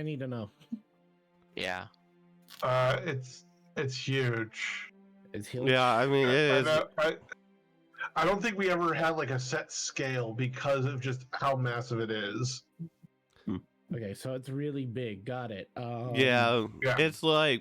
I need to know. Yeah. It's huge. It's huge. Yeah, I mean, it is. I don't think we ever had like a set scale because of just how massive it is. Okay, so it's really big. Got it. Yeah, it's like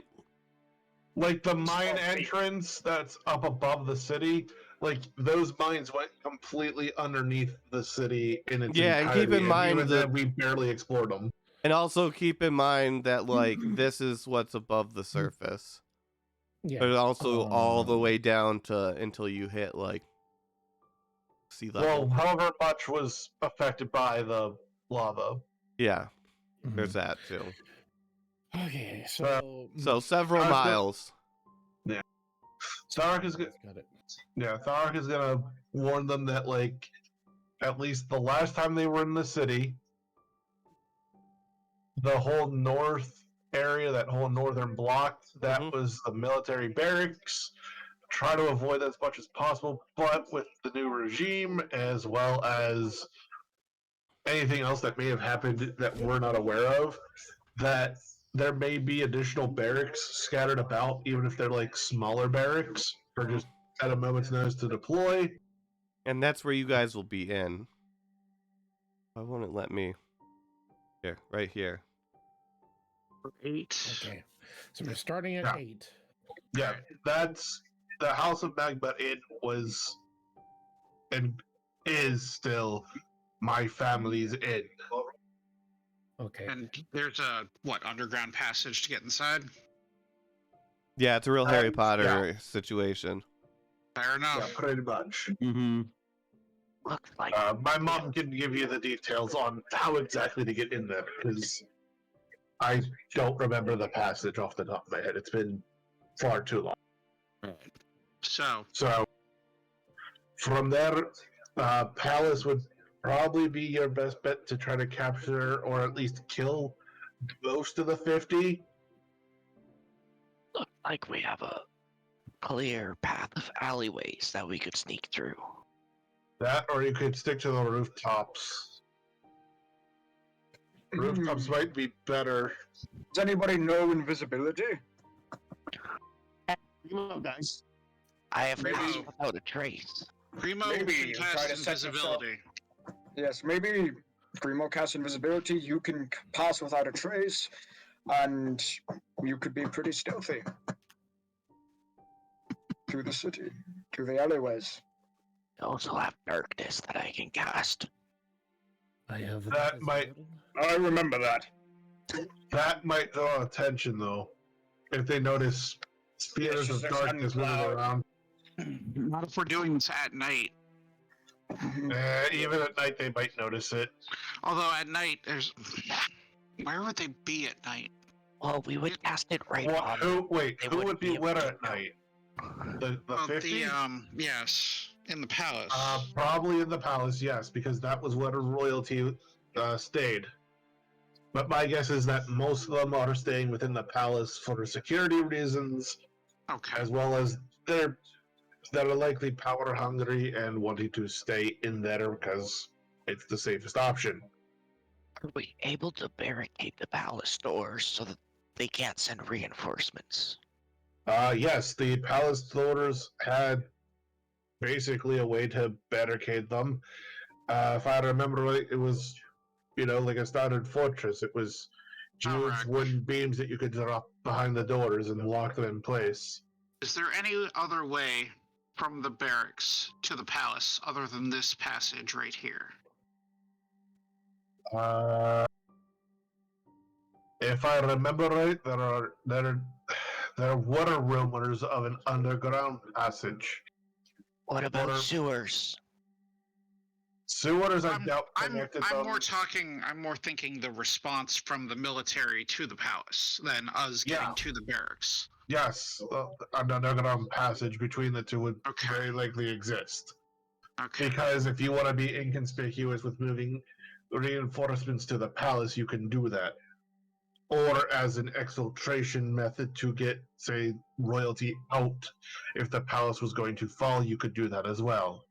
the mine entrance that's up above the city. Like those mines went completely underneath the city in its entirety. And keep in mind that we barely explored them. And also keep in mind that like this is what's above the surface. Yeah. But also all the way down to until you hit like sea level. Well, however much was affected by the lava. Yeah, there's that too. Okay, so several miles. Yeah, Tharok is got it. Yeah, Tharok is gonna warn them that like at least the last time they were in the city, the whole north area, that whole northern block, that was the military barracks. Try to avoid that as much as possible, but with the new regime, as well as anything else that may have happened that we're not aware of, that there may be additional barracks scattered about, even if they're like smaller barracks, or just at a moment's notice to deploy. And that's where you guys will be in. Why won't it let me? Here, right here. 8. Okay, so we're starting at 8. Yeah, that's the House of Magma. It was and is still my family's inn. Okay. And there's a underground passage to get inside? Yeah, it's a real Harry Potter situation. Fair enough. Yeah, pretty much. Looks like My mom can give you the details on how exactly to get in there, because I don't remember the passage off the top of my head. It's been far too long. So from there, Palace would probably be your best bet to try to capture or at least kill most of the 50. looks like we have a clear path of alleyways that we could sneak through. That, or you could stick to the rooftops. Rooftops might be better. Does anybody know invisibility? Guys. I have passed without a trace. Primo Maybe can you try cast to set yourself- invisibility. Yes, maybe Primo casts invisibility, you can pass without a trace, and you could be pretty stealthy. Through the city, through the alleyways. I also have darkness that I can cast. I have That might- I remember that. That might draw attention, though. If they notice spheres of darkness moving around. Not if we're doing this at night. Even at night, they might notice it. Although at night, where would they be at night? Well, we would cast it right on. Who They would wouldn't be be able where to at know. night? The Oh, 50? yes, in the palace. Probably in the palace, yes, because that was where royalty stayed. But my guess is that most of them are staying within the palace for security reasons, Okay. as well as they're likely power hungry and wanting to stay in there because it's the safest option. Are we able to barricade the palace doors so that they can't send reinforcements? Yes, the palace doors had basically a way to barricade them. If I remember right, it was, like a standard fortress. It was huge wooden beams that you could drop behind the doors and lock them in place. Is there any other way from the barracks to the palace other than this passage right here? If I remember right, there were rumors of an underground passage. What about sewers? Sewers, I I'm doubt connected them. I'm more thinking the response from the military to the palace than us getting to the barracks. Yes, an underground passage between the two would very likely exist. Okay. Because if you want to be inconspicuous with moving reinforcements to the palace, you can do that. Or as an exfiltration method to get, say, royalty out. If the palace was going to fall, you could do that as well.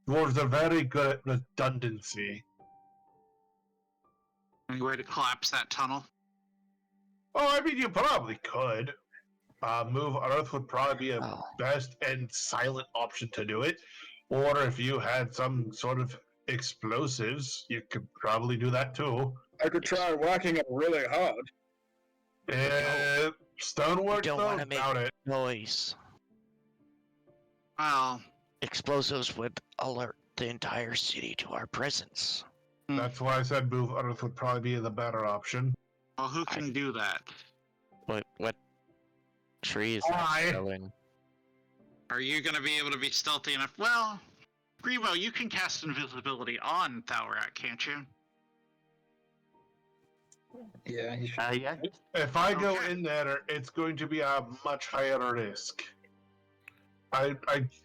Dwarves are very good at redundancy. Any way to collapse that tunnel? Oh, I mean, you probably could. Move Earth would probably be a Oh. best and silent option to do it. Or if you had some sort of explosives, you could probably do that too. I could try whacking it really hard. Stonework, don't though, wanna make- doubt it. Noise. Well, Explosives would alert the entire city to our presence. That's why I said move Earth would probably be the better option. well, who can do that? What tree is I- that showing? Are you going to be able to be stealthy enough? Well, Grimo, you can cast invisibility on Thalrak, can't you? Yeah, he should. Yeah. If I go Okay. in there, it's going to be a much higher risk. I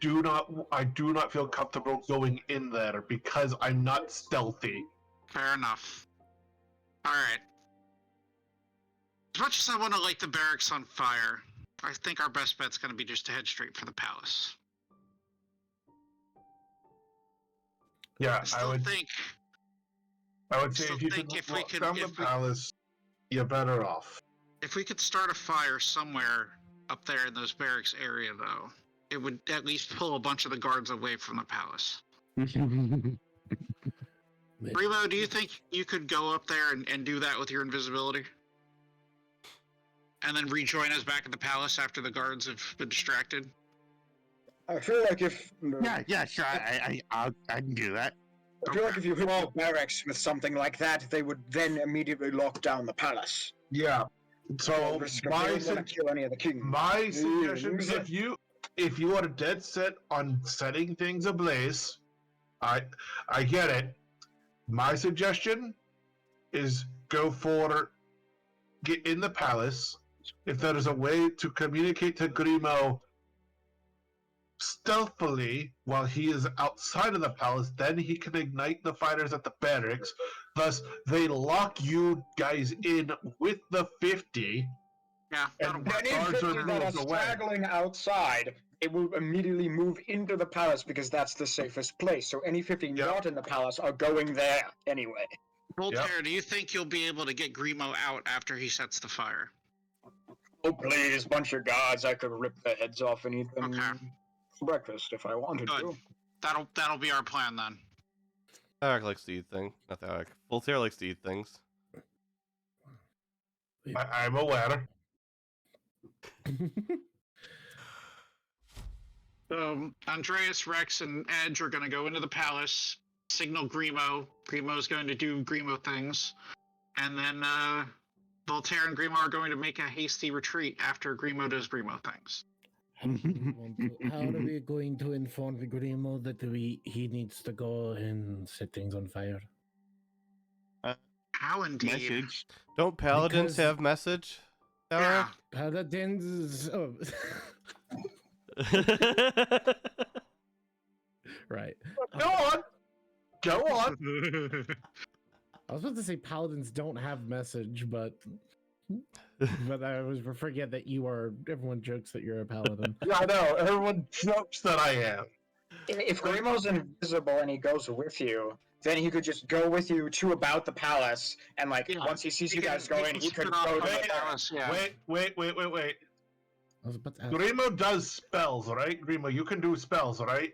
do not feel comfortable going in there because I'm not stealthy. Fair enough. Alright. As much as I want to light the barracks on fire, I think our best bet's going to be just to head straight for the palace. Yeah, I still think I would say still if you think could if we walk could- down the if we- palace, you're better off. if we could start a fire somewhere up there in those barracks area, though, it would at least pull a bunch of the guards away from the palace. Remo, do you think you could go up there and do that with your invisibility? And then rejoin us back at the palace after the guards have been distracted? I feel like if Yeah, sure. I can do that. I feel like if you hit the barracks with something like that, they would then immediately lock down the palace. Yeah. So Risk of my being able to kill any of the kings. my suggestion, Mm. if you are dead set on setting things ablaze, I get it. My suggestion is get in the palace. If there is a way to communicate to Grimo stealthily while he is outside of the palace, then he can ignite the fighters at the barracks. Thus, they lock you guys in with the 50. Yeah, that'll And work. Any Guards are 50 that are moved away. straggling outside, it will immediately move into the palace because that's the safest place. So any 50 Yep. not in the palace are going there anyway. Voltaire, do you think you'll be able to get Grimo out after he sets the fire? Oh please, bunch of guards, I could rip their heads off and eat them Okay. for breakfast if I wanted Good. to. That'll be our plan then. Thalrak likes to eat things. Not Thalrak. Voltaire likes to eat things. I'm aware. So Andreas, Rex, and Edge are going to go into the palace, signal Grimo. Grimo's going to do Grimo things. And then Voltaire and Grimo are going to make a hasty retreat after Grimo does Grimo things. How are we going to inform Grimo that he needs to go and set things on fire? How indeed? Message. Don't paladins Because- have message? Yeah. Thalrak? Paladins. Oh. Right. Go on. Go on. I was about to say paladins don't have message, but I always forget that everyone jokes that you're a paladin. Yeah, I know. Everyone jokes that I am. If Grimo's invisible and he goes with you, then he could just go with you to about the palace, and Yeah. once he sees you guys can going, he could spin off go from to the the palace. Yeah. Wait. I was about to ask, Grimo does spells, right? Grimo, you can do spells, right?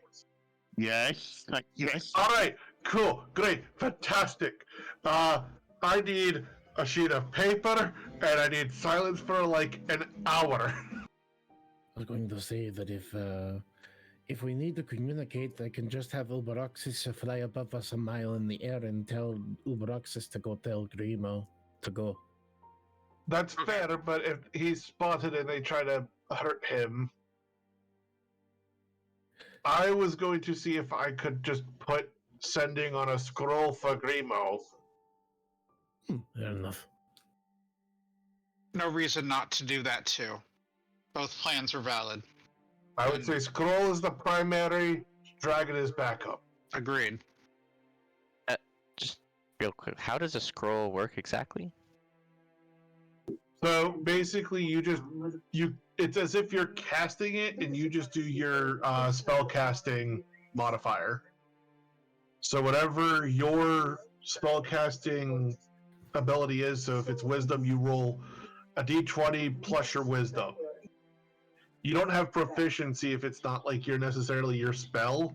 Yes. Yes. All right. Cool. Great. Fantastic. I need a sheet of paper, and I need silence for like an hour. I was going to say that if we need to communicate, I can just have Uberoxis fly above us a mile in the air and tell Uberoxis to go tell Grimo to go. That's Okay. fair, but if he's spotted and they try to hurt him, I was going to see if I could just put sending on a scroll for Grimo. Fair enough. No reason not to do that too. Both plans are valid. I would say scroll is the primary, dragon is backup. Agreed. Just real quick. How does a scroll work exactly? So basically, it's as if you're casting it, and you just do your spell casting modifier. So whatever your spell casting ability is. So if it's wisdom, you roll a d20 plus your wisdom. You don't have proficiency if it's not like necessarily your spell,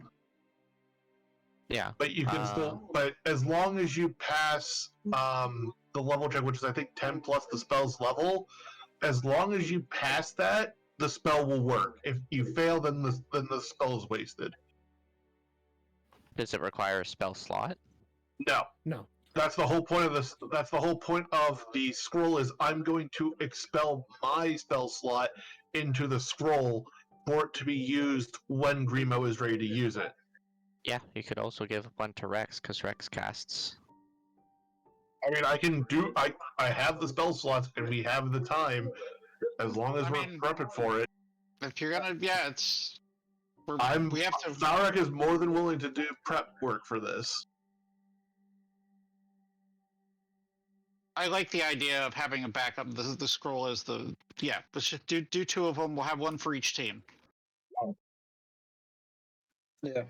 Yeah. but you can still. But as long as you pass the level check, which is I think 10 plus the spell's level, as long as you pass that, the spell will work. If you fail, then the spell is wasted. Does it require a spell slot? No. No. That's the whole point of this. That's the whole point of the scroll. Is I'm going to expel my spell slot into the scroll for it to be used when Grimo is ready to use it. Yeah, you could also give one to Rex, because Rex casts. I mean, I can do. I have the spell slots, and we have the time, as long as we're prepped for it. If you're gonna, yeah, it's. We have to. Valrak is more than willing to do prep work for this. I like the idea of having a backup. The scroll is the Let's just do 2 of them. We'll have one for each team. Yeah.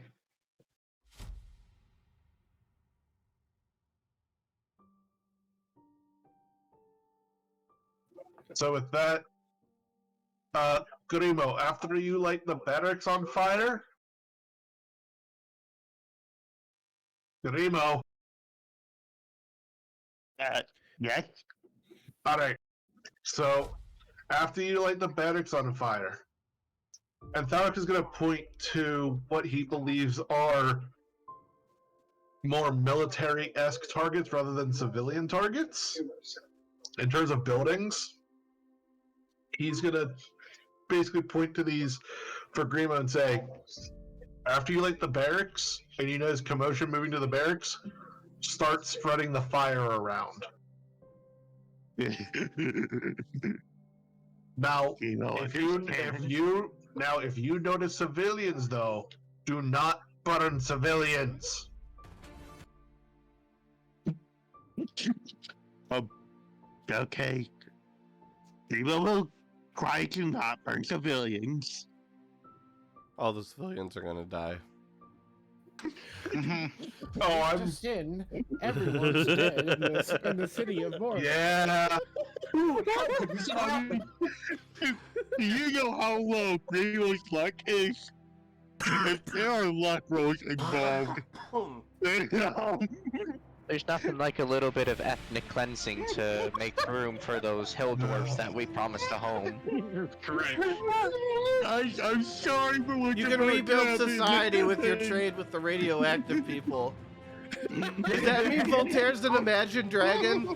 So with that, Grimo, after you light the barracks on fire, Grimo. Yes. All right. So after you light the barracks on fire, and Tharak is going to point to what he believes are more military-esque targets rather than civilian targets in terms of buildings. He's going to basically point to these for Grima and say, after you light the barracks and you notice commotion moving to the barracks, start spreading the fire around. Now, if you notice civilians, though, do not burn civilians. Okay. People will try to not burn civilians. All the civilians are gonna die. Oh, I'm Just in, everyone's dead in the city of Morgan. yeah. Do you know how low Grimo's luck is? If there are luck rolls involved, There's nothing like a little bit of ethnic cleansing to make room for those hill dwarfs that we promised a home. Correct. I'm sorry for what You you're can going rebuild through. society with your trade with the radioactive people. Does that mean Voltaire's an imagined dragon?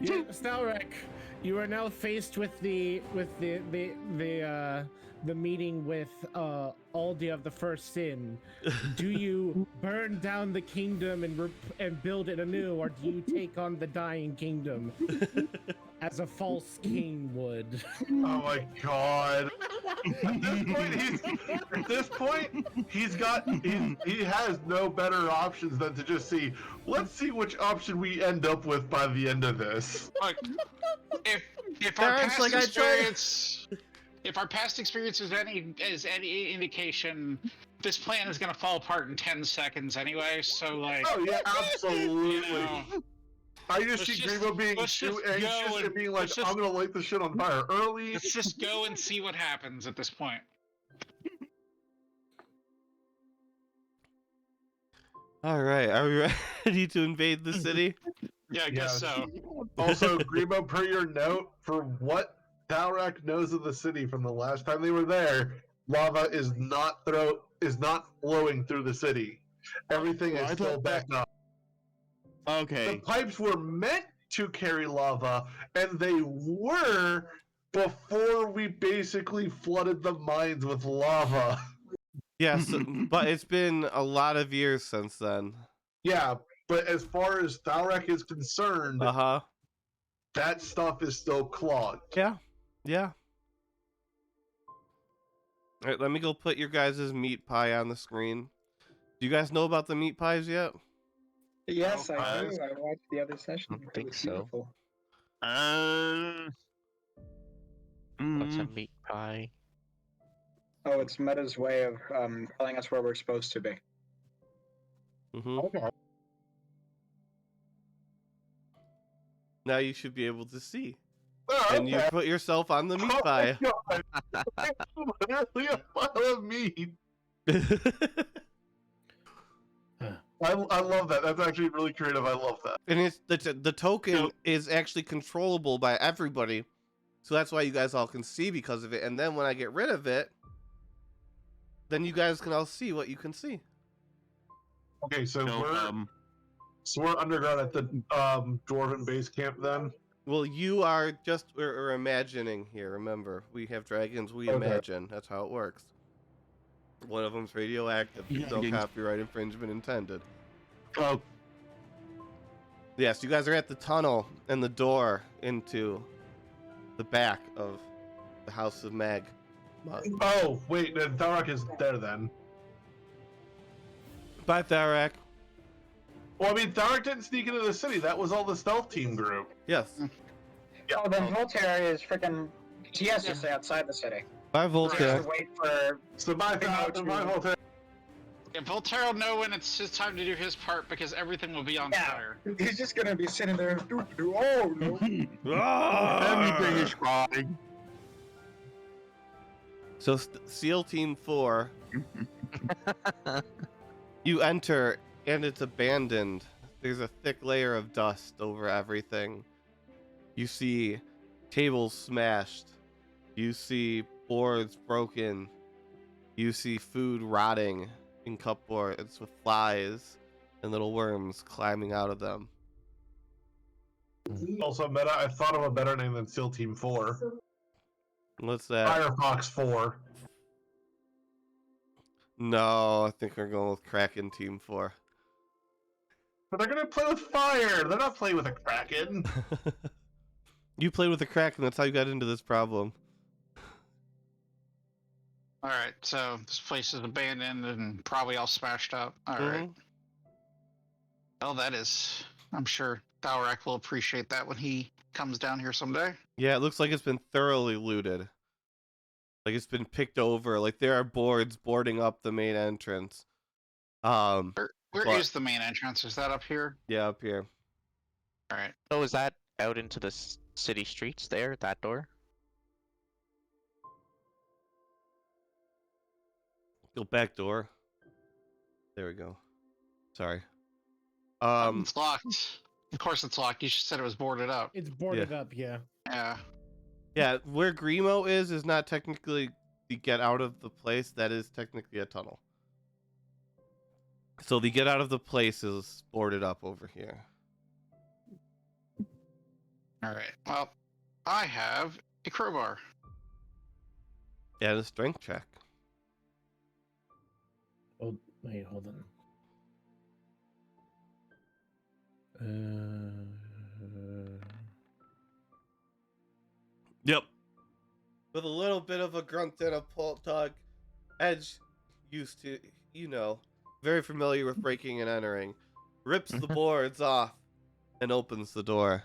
Stalrek, you are now faced with the meeting with Aldi of the First Sin. Do you burn down the kingdom and build it anew, or do you take on the dying kingdom as a false king would? Oh my god. At this point, he has no better options than to just see, let's see which option we end up with by the end of this. Look, if our Terrence, past like, I tried- experience, if our past experience is any indication, this plan is gonna fall apart in 10 seconds anyway. So like, Oh yeah, absolutely. you know, I just see Let's just- Grimo being let's too just go anxious and and- being like, let's just- I'm gonna light the shit on fire early. let's just go and see what happens at this point. All right, are we ready to invade the city? Yeah, I guess so. Also, Grimo, per your note, for what Talrak knows of the city from the last time they were there, lava is not flowing through the city. Everything Well, is I still thought backed up. The Okay. pipes were meant to carry lava, and they were before we basically flooded the mines with lava. Yes, but it's been a lot of years since then. Yeah, but as far as Thalrek is concerned, Uh-huh. that stuff is still clogged. Yeah. Yeah. All right, let me go put your guys' meat pie on the screen. Do you guys know about the meat pies yet? Yes, I guys. do. I watched the other session. I don't It think was so. beautiful. What's a meat pie? Oh, it's Meta's way of telling us where we're supposed to be. Okay. Now you should be able to see. Oh, And you okay. put yourself on the meat Oh pie. my God. Literally a pile of meat. I love that. That's actually really creative. I love that. And it's the token is actually controllable by everybody. So that's why you guys all can see because of it. And then when I get rid of it, then you guys can all see what you can see. Okay, so So, we're underground at the dwarven base camp then. Well, you are just we're imagining here. Remember, we have dragons. We Okay. imagine. That's how it works. One of them's radioactive. There's no copyright infringement intended. oh, Yes, you guys are at the tunnel and the door into the back of the House of Mag. Oh, wait, then Tharak is there then. Bye, Tharak. Well, I mean, Tharak didn't sneak into the city. That was all the stealth team group. Yes. Oh, then Voltaire is freaking. He has to stay outside the city. Bye, He Voltaire. has to wait for. So my Voltaire. Yeah, Voltaire will know when it's his time to do his part because everything will be on Yeah. fire. He's just gonna be sitting there. Oh no! everything is fine. So, SEAL Team 4, you enter and it's abandoned. There's a thick layer of dust over everything. You see tables smashed. You see boards broken. You see food rotting in cupboards with flies and little worms climbing out of them. Also, meta. I thought of a better name than SEAL Team 4. What's that? Firefox 4. No, I think we're going with Kraken Team 4. But they're gonna play with fire. They're not playing with a kraken. You played with a Kraken, that's how you got into this problem. Alright, so this place is abandoned and probably all smashed up. Alright. Mhm. Well, that is. I'm sure Tharak will appreciate that when he comes down here someday. Yeah, it looks like it's been thoroughly looted. Like it's been picked over. Like there are boards boarding up the main entrance. Where But- is the main entrance? Is that up here? Yeah, up here. Alright. So is that out into the city streets there, that door? Go back door. There we go. Sorry. It's locked. Of course it's locked. You just said it was boarded up. It's boarded up, yeah. Yeah. Yeah, where Grimo is not technically the get out of the place. That is technically a tunnel. So the get out of the place is boarded up over here. Alright. Well, I have a crowbar. Yeah, a strength check. Oh, wait, hold on. Yep. With a little bit of a grunt and a pull tug, Edge used to, very familiar with breaking and entering, rips the boards off and opens the door.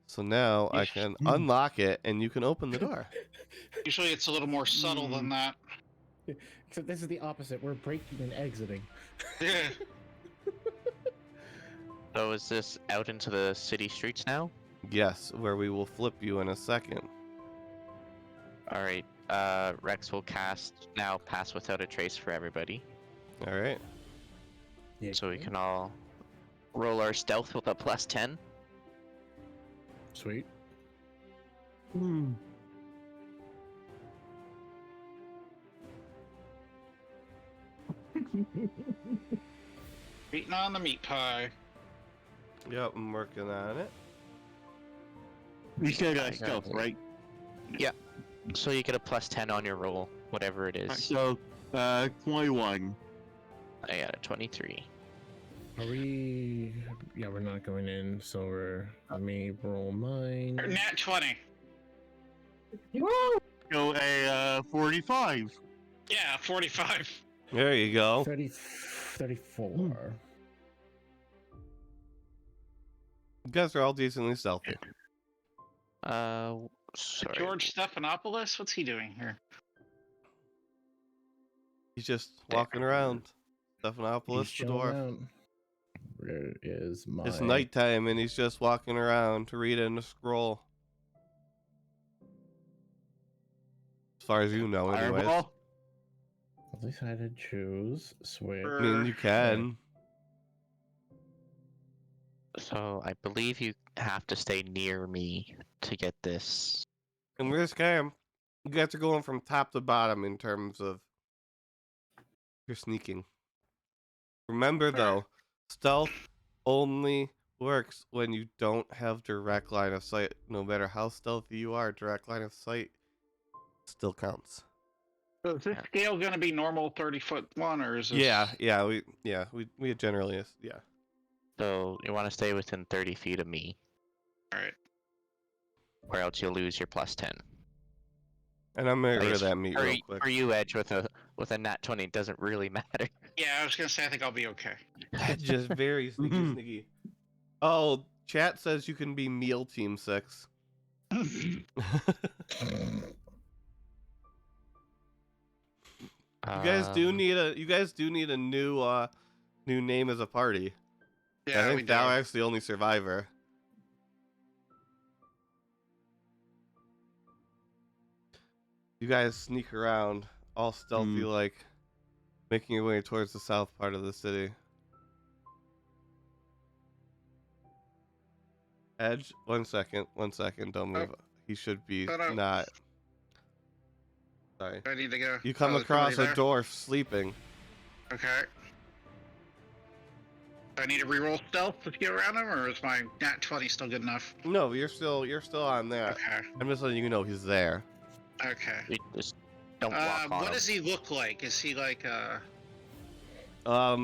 So now I can unlock it and you can open the door. Usually it's a little more subtle than that. Except this is the opposite. We're breaking and exiting. Yeah. So is this out into the city streets now? Yes, where we will flip you in a second. Alright, Rex will cast now Pass Without a Trace for everybody. Alright. Yeah, So we can all roll our stealth with a +10. Sweet. Beating on the meat pie. Yep, I'm working on it. You said I got stealth, it. right? So you get a +10 on your roll, whatever it is. So, 21. I got a 23. Are we? Yeah, we're not going in. So let me roll mine. Nat 20. So, a 45. Yeah, 45. There you go. 34. You guys are all decently stealthy. Sorry. George Stephanopoulos? What's he doing here? He's just walking around. Stephanopoulos, the He's dwarf. chilling Where is my? It's nighttime and he's just walking around reading a scroll. As far as you know, anyways. Fireball? At least I had to choose. Swear. I mean, you can. So I believe you have to stay near me to get this. In this game, you guys are going from top to bottom in terms of your sneaking. Remember, though, stealth only works when you don't have direct line of sight. No matter how stealthy you are, direct line of sight still counts. So is this scale going to be normal 30-foot one, or is this... We generally is, yeah. So you want to stay within 30 feet of me, All right. or else you'll lose your +10. And I'm gonna get rid of Nice. that meat real quick. For you, Edge, with a nat 20, it doesn't really matter. Yeah, I was going to say I think I'll be okay. Just very sneaky. Oh, chat says you can be meal team 6. You guys do need a new name as a party. Yeah, I we think do. Valak's the only survivor. You guys sneak around, all stealthy like, making your way towards the south part of the city. Edge, one second, don't move. He should be not. Sorry. I need to go. You come across a dwarf sleeping. Okay. Do I need to reroll stealth to get around him, or is my nat 20 still good enough? No, you're still on that. Okay. I'm just letting you know he's there. Okay. You just don't walk on What him. does he look like? Is he like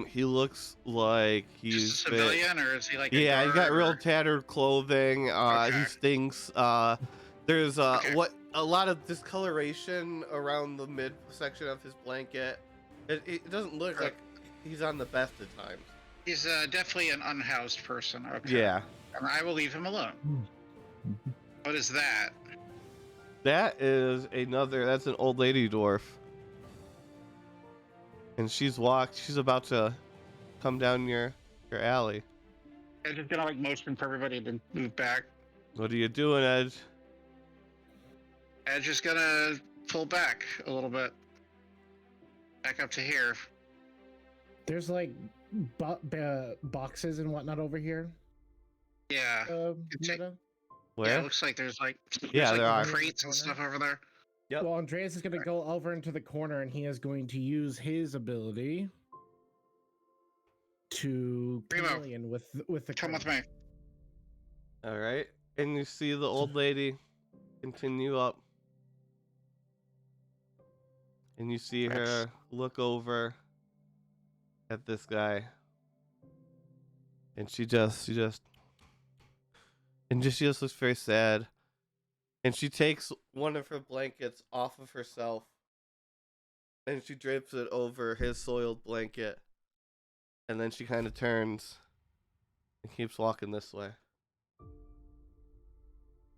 He looks like he's just a civilian, or is he like? Yeah, a he got guard, real or... tattered clothing. He Okay. stinks. There's what a lot of discoloration around the midsection of his blanket. It doesn't look like he's on the best of times. He's definitely an unhoused person. Okay. Yeah. And I will leave him alone. What is that? That's an old lady dwarf. And she's about to come down your alley. I'm just gonna motion for everybody to move back. What are you doing, Edge? Edge is gonna pull back a little bit. Back up to here. There's like boxes and whatnot over here. Yeah. Meta? Where? Yeah, it looks like there's Yeah, there are. crates and stuff over there. Yep. Well, Andreas is going to go over into the corner and he is going to use his ability to chameleon with the Come with me. All right. And you see the old lady continue up. And you see her look over at this guy. And she just looks very sad. And she takes one of her blankets off of herself. And she drapes it over his soiled blanket. And then she kind of turns and keeps walking this way.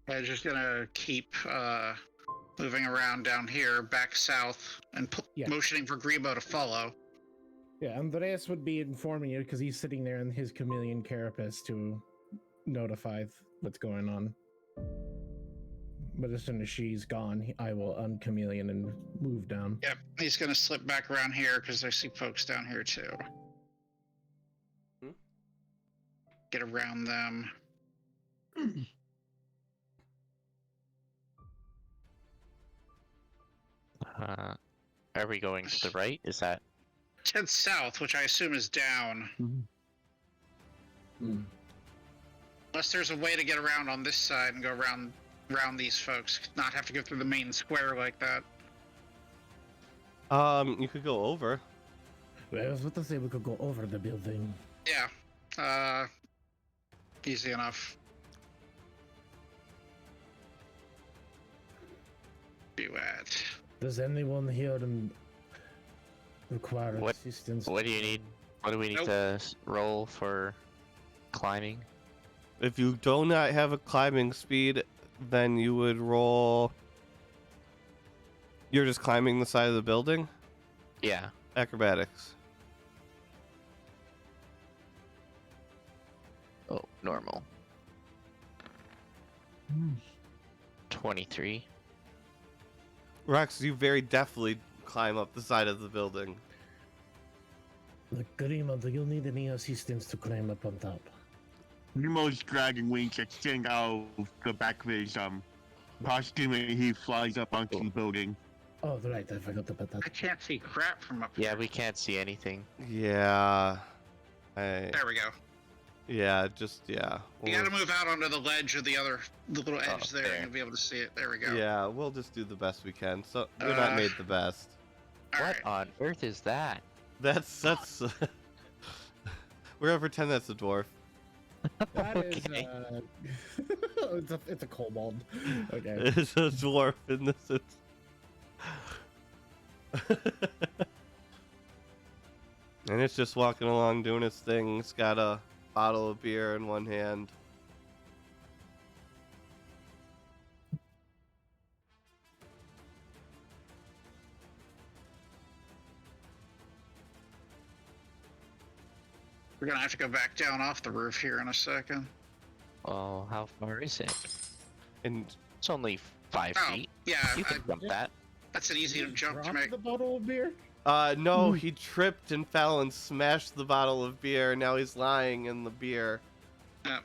I'm just gonna keep moving around down here, back south, and motioning for Grebo to follow. Yeah, Andreas would be informing you because he's sitting there in his chameleon carapace to notify what's going on. But as soon as she's gone, I will unchameleon and move down. Yep, he's gonna slip back around here because I see folks down here too. Get around them. Are we going to the right? Is that? Head south, which I assume is down. Unless there's a way to get around on this side and go around these folks, not have to go through the main square like that. You could go over. I was about to say we could go over the building. Yeah. Easy enough. Do that. Does anyone here require assistance? What do you need? What do we need to roll for climbing? If you do not have a climbing speed, then you would roll. You're just climbing the side of the building? Yeah. Acrobatics. Oh, normal. 23. Rex, you very deftly climb up the side of the building. Look, Grimo, do you need any assistance to climb up on top? Nemo's dragging wings extend out of the back of his costume and he flies up onto the building. Oh, right, I forgot about that. I can't see crap from up Yeah, here. we can't see anything. Yeah. There we go. Yeah, just, yeah. You gotta move out onto the ledge of the little edge there, there. and you'll be able to see it. There we go. Yeah, we'll just do the best we can. So, we're not made the best. All What right. on earth is that? That's... We're gonna pretend that's a dwarf. That is, Okay. it's a kobold. Okay. It's a dwarf in this. And it's just walking along doing its thing. It's got a bottle of beer in one hand. We're gonna have to go back down off the roof here in a second. Oh, how far is it? And It's only 5 Oh, feet. yeah, You can jump that. that's an easy jump to Drop make. the bottle of beer? no, he tripped and fell and smashed the bottle of beer. And now he's lying in the beer.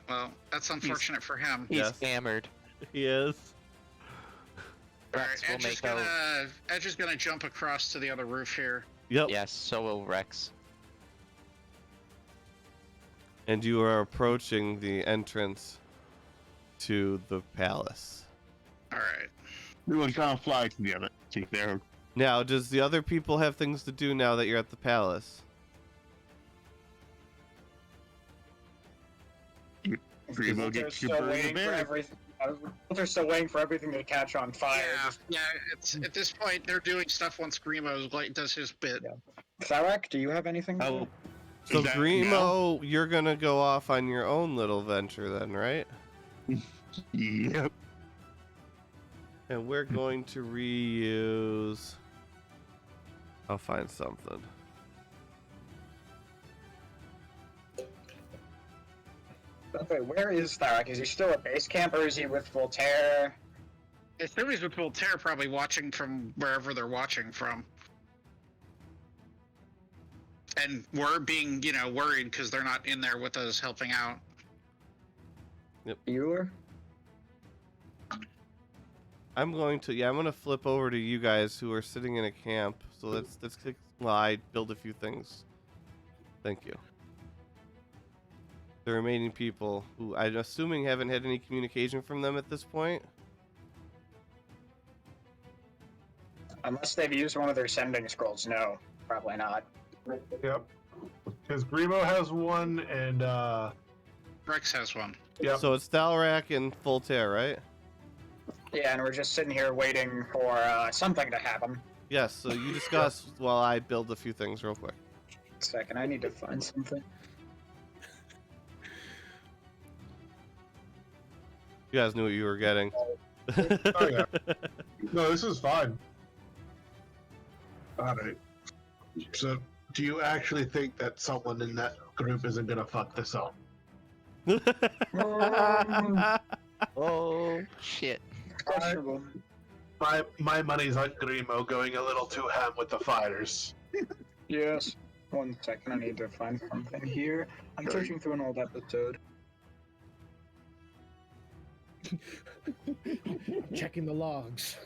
Well, that's unfortunate for him. He's Yes. hammered. He is. All right, Rex will Edge is make out. Edge is gonna jump across to the other roof here. Yep. Yes, so will Rex. And you are approaching the entrance to the palace. All right. Nemo's gonna fly to the other. See there. Now, does the other people have things to do now that you're at the palace? Grimo They're gets to still burn the waiting for bear. everything. They're still waiting for everything to catch on fire. Yeah. It's at this point they're doing stuff once Grimo does his bit. Yeah. Tharek, do you have anything? Oh, So is that Grimo, you're gonna go off on your own little venture then, right? now? Yep. And we're going to reuse... I'll find something. Okay, where is Tharek? Is he still at base camp or is he with Voltaire? If somebody's with Voltaire, probably watching from wherever they're watching from. And we're being, worried because they're not in there with us helping out. Bueller? I'm going to flip over to you guys who are sitting in a camp. So let's well, I build a few things. Thank you. The remaining people who I'm assuming haven't had any communication from them at this point. Unless they've used one of their sending scrolls, no. Probably not. Yep. Because Grimo has one, and Rex has one. yep. So it's Dalrak and Voltaire, right? Yeah, and we're just sitting here waiting for something to happen. Yes, so you discuss while I build a few things real quick. Second, I need to find something. You guys knew what you were getting. Oh yeah. No, this is fine. All right. So, do you actually think that someone in that group isn't gonna fuck this up? Oh, shit. Questionable. My money's on Grimo going a little too ham with the fighters. Yes. 1 second, I need to find something here. I'm searching through an old episode. Checking the logs.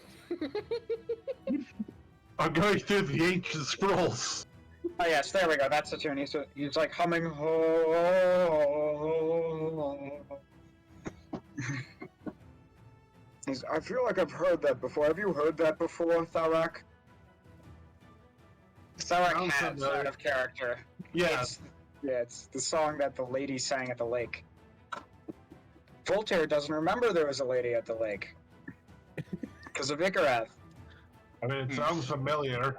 I'm going through the ancient scrolls. Oh yes, there we go. That's the tune. He's like humming. I feel like I've heard that before. Have you heard that before, Tharek? Tharek Sounds has familiar. out of character. Yeah. It's the song that the lady sang at the lake. Voltaire doesn't remember there was a lady at the lake. Because of Ikarath. I mean, it sounds familiar.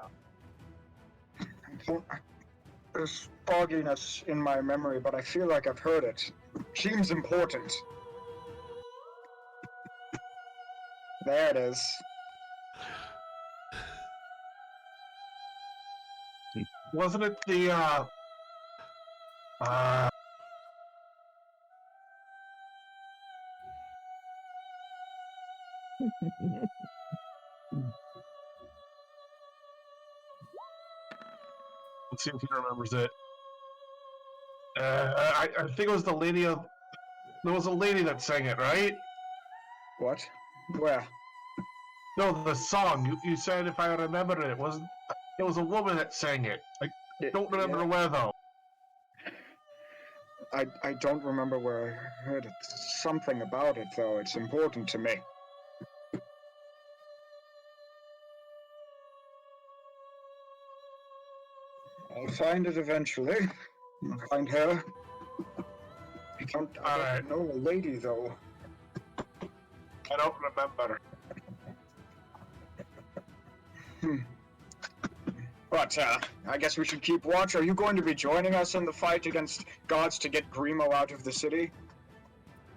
There's fogginess in my memory, but I feel like I've heard it. Seems important. There it is. Wasn't it the Let's see if he remembers it. I think it was the lady of. There was a lady that sang it, right? What? Where? No, the song. You said if I remember it, wasn't. It was a woman that sang it. I don't remember Yeah. where though. I don't remember where I heard it. Something about it, though. It's important to me. I'll find it eventually. I'll find her. I don't know a lady, though. I don't remember. But, I guess we should keep watch. Are you going to be joining us in the fight against gods to get Grimo out of the city?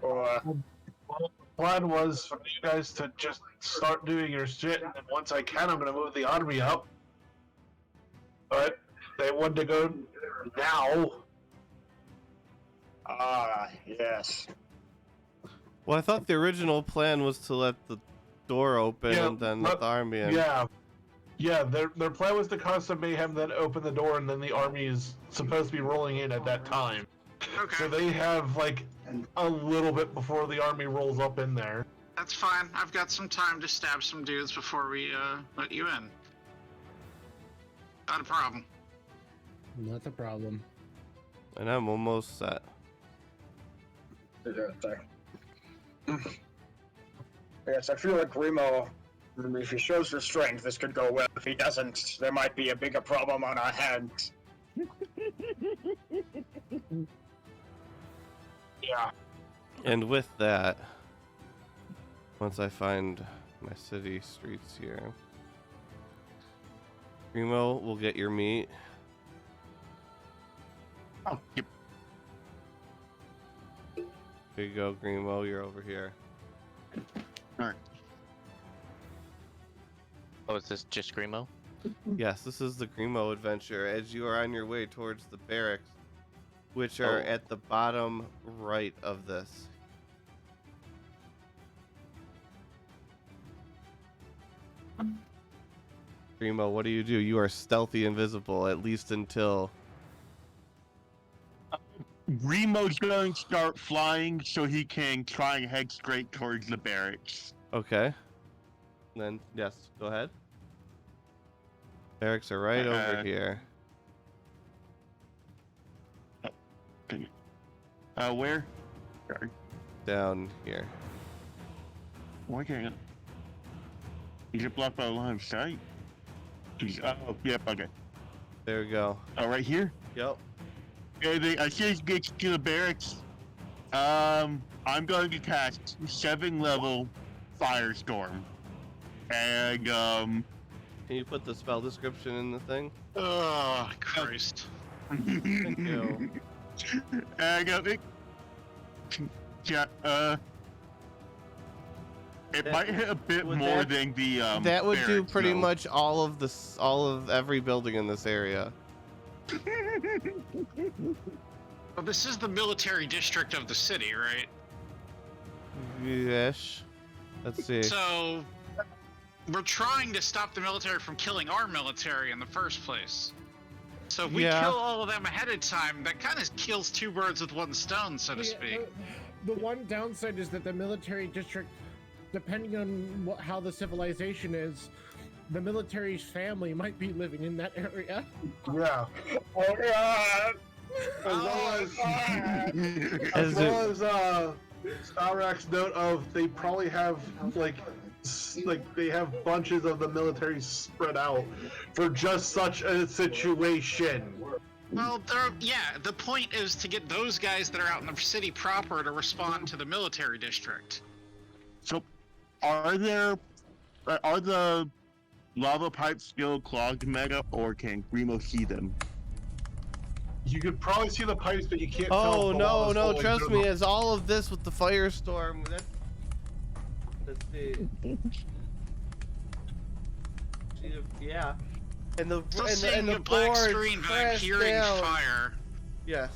Or, Well, the plan was for you guys to just start doing your shit, and then once I can, I'm gonna move the army up. But they wanted to go now. yes. Well, I thought the original plan was to let the door open and then let the army in. Yeah, their plan was to cause some mayhem, then open the door, and then the army is supposed to be rolling in at that time. Okay, So they have, like, a little bit before the army rolls up in there. that's fine. I've got some time to stab some dudes before we let you in. Not a problem. Not a problem. And I'm almost set. Yes, I feel like Grimo, if he shows restraint, this could go well. If he doesn't, there might be a bigger problem on our hands. Yeah. And with that, once I find my city streets here, Primo will get your meat. Oh, yep. Here you go, Grimo. You're over here. Alright. Oh, is this just Grimo? Yes, this is the Grimo adventure as you are on your way towards the barracks, which are Oh. at the bottom right of this. Grimo, what do? You are stealthy invisible, at least until... Remo's going to start flying so he can try and head straight towards the barracks. Okay. Then, yes, go ahead. Barracks are right over here. Where? Down here. Why can't Is it blocked by line of sight? Oh, yep, okay. There we go. Oh, right here? Yep. I should get to the barracks. I'm going to cast 7-level Firestorm. And, Can you put the spell description in the thing? Oh, Christ. Thank you. And, it might hit a bit would more that- than the, That would do barracks, pretty though. much all of every building in this area. Well, this is the military district of the city, right? Yes. Let's see. So, we're trying to stop the military from killing our military in the first place. So if we Yeah. kill all of them ahead of time, that kind of kills two birds with one stone, so to Yeah, speak. the one downside is that the military district, depending on how the civilization is, the military's family might be living in that area. Yeah. Oh, God! As well as Starak's note of they probably have like they have bunches of the military spread out for just such a situation. Well, the point is to get those guys that are out in the city proper to respond to the military district. So, are the lava pipes still clogged, Mega, or can Grimo see them? You could probably see the pipes, but you can't tell. Oh if the no, lava's no! flowing Trust through me, them. as all of this with the firestorm. Let's see. Yeah. And the Still and seeing the the black boards screen, but I'm crashed hearing down. fire. Yes.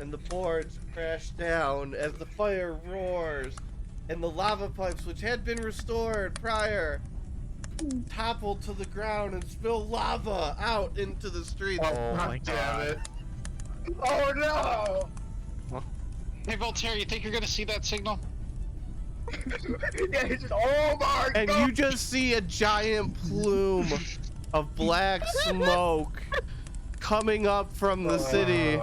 And the boards crash down as the fire roars, and the lava pipes, which had been restored prior, topple to the ground and spill lava out into the streets. Oh my Damn god. it. Oh no! Hey, Voltaire, you think you're gonna see that signal? Yeah, he's just, oh my And god! you just see a giant plume of black smoke coming up from the city.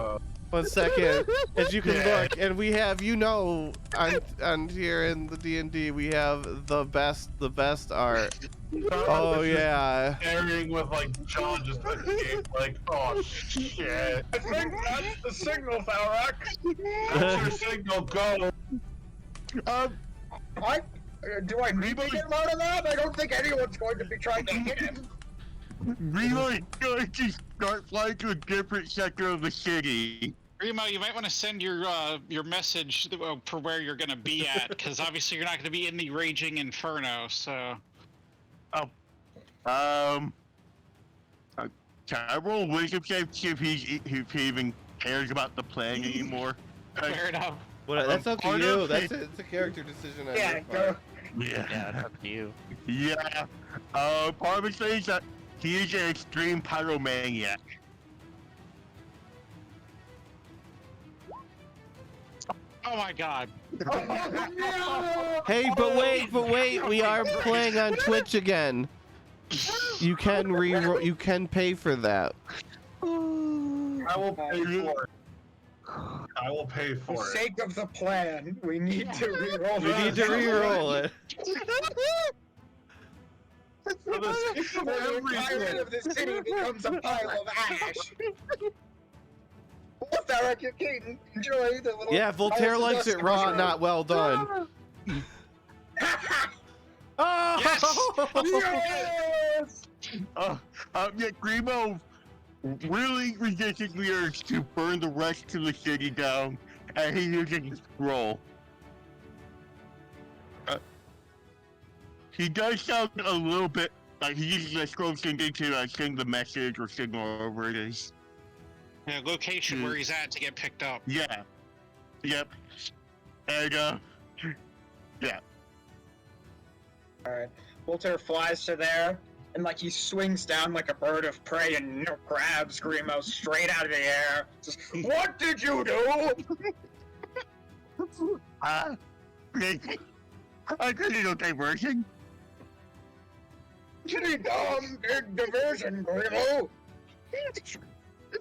1 second, as you can Yeah. look, and we have, on here in the D&D, we have the best art. Oh yeah. Staring with like John just like, oh shit. I think that's the signal, Falrak. That's your signal, go. Do I need to get him out of that? I don't think anyone's going to be trying to hit him. Remo's going to start flying to a different sector of the city. Remo, you might want to send your message for where you're gonna be at, because obviously you're not gonna be in the raging inferno. So. Can I roll wisdom save to see if he even cares about the plan anymore? Fair enough. Well, that's up to part you. of That's it's a character decision on Yeah, your go. part. Yeah. Yeah, it's up to you. Yeah. Part of it says that he is an extreme pyromaniac. Oh my god. Hey, but wait, we are playing on Twitch again. You can pay for that. I will pay for it. I will pay For the for it. sake of the plan, we need to re-roll. We need to re-roll it. For the sake of The entirety everything. of the city becomes a pile of ash. Well, Falrak, you can enjoy the little. Yeah, Voltaire piles of likes dust it raw, coming not well done. Oh! Yes! Yeah, Grimo really resisted the urge to burn the rest of the city down, and he uses his scroll. He does sound a little bit like he uses the scroll thinking to send the message or signal wherever it is. Yeah, location where he's at to get picked up. Yeah. Yep. And, yeah. Alright. Voltaire flies to there, and like he swings down like a bird of prey and grabs Grimo straight out of the air. Says, "What did you do?" I couldn't do diversion. Kitty dumb big diversion, Grimo.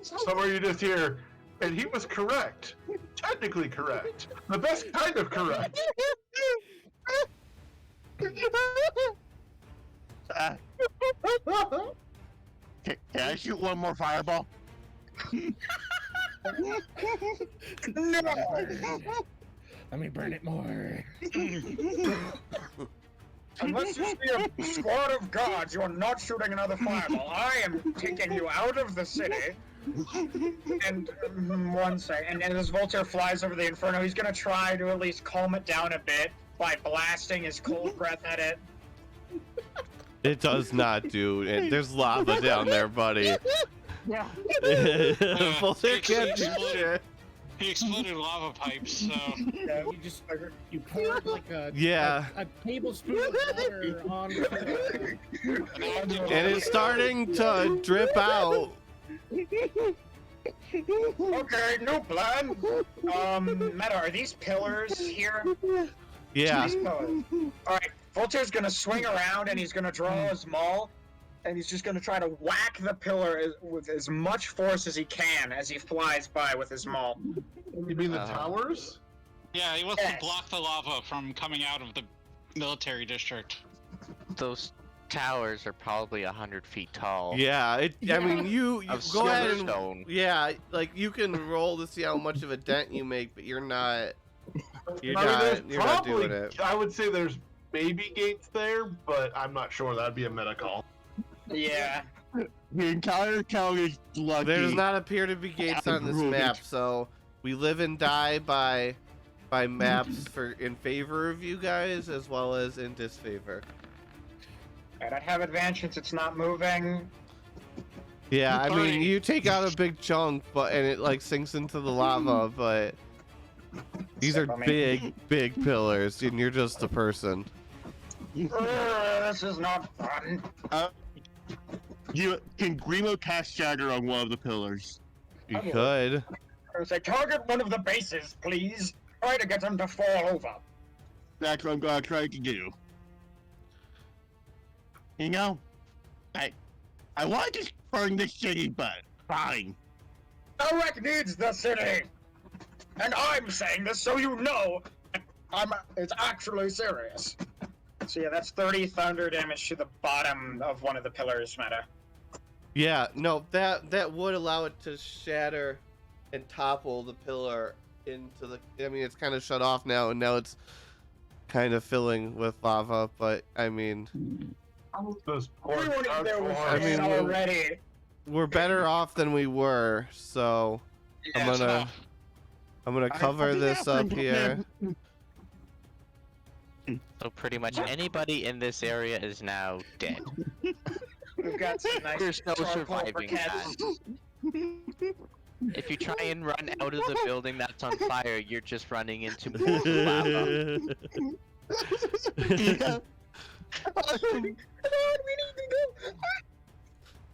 Somewhere you just hear, and he was correct. Technically correct. The best kind of correct. Can I shoot one more fireball? No. Let me burn it more. Unless you see a squad of gods, you are not shooting another fireball. I am taking you out of the city. And one second, and as Voltaire flies over the inferno, he's gonna try to at least calm it down a bit by blasting his cold breath at it. It does not, dude. There's lava down there, buddy. Yeah. Voltaire can't do shit. He exploded lava pipes, so. Yeah. You pour like a Yeah. a tablespoon of water on. And it's starting to drip out. Okay, new plan. Meta, are these pillars here? Yeah. These pillars. Alright, Voltaire's gonna swing around and he's gonna draw his maul, and he's just gonna try to whack the pillar with as much force as he can as he flies by with his maul. You mean the towers? Yeah, he wants Yes. to block the lava from coming out of the military district. Those towers are probably 100 feet tall. Yeah, I mean, you Of go ahead and stone. yeah, like you can roll to see how much of a dent you make, but you're not There's probably, doing it. I would say there's maybe gates there, but I'm not sure. That'd be a meta call. Yeah. The entire town is lucky. There does not appear to be gates on this map, so we live and die by maps in favor of you guys as well as in disfavor. And I'd have advantage since it's not moving. Yeah, I mean, Fine. you take out a big chunk, and it like sinks into the lava, but These are Step on me. big pillars, and you're just a person. This is not fun. You can Grimo cast Shatter on one of the pillars. You could. I say, target one of the bases, please. Try to get them to fall over. That's what I'm gonna try to do. You know, I want to burn the city, but fine. Elrek needs the city! And I'm saying this so you know it's actually serious. So yeah, that's 30 thunder damage to the bottom of one of the pillars, Meta. Yeah, no, that would allow it to shatter and topple the pillar into the. I mean, it's kind of shut off now, and now it's kind of filling with lava. But I mean, Those poor Everyone in there was dark I mean, dead already. we're better off than we were. So Yeah, I'm it's gonna enough. cover this up here. So pretty much anybody in this area is now dead. We've got some nice There's no charcoal surviving briquettes. If you try and run out of the building that's on fire, you're just running into more lava. Yeah.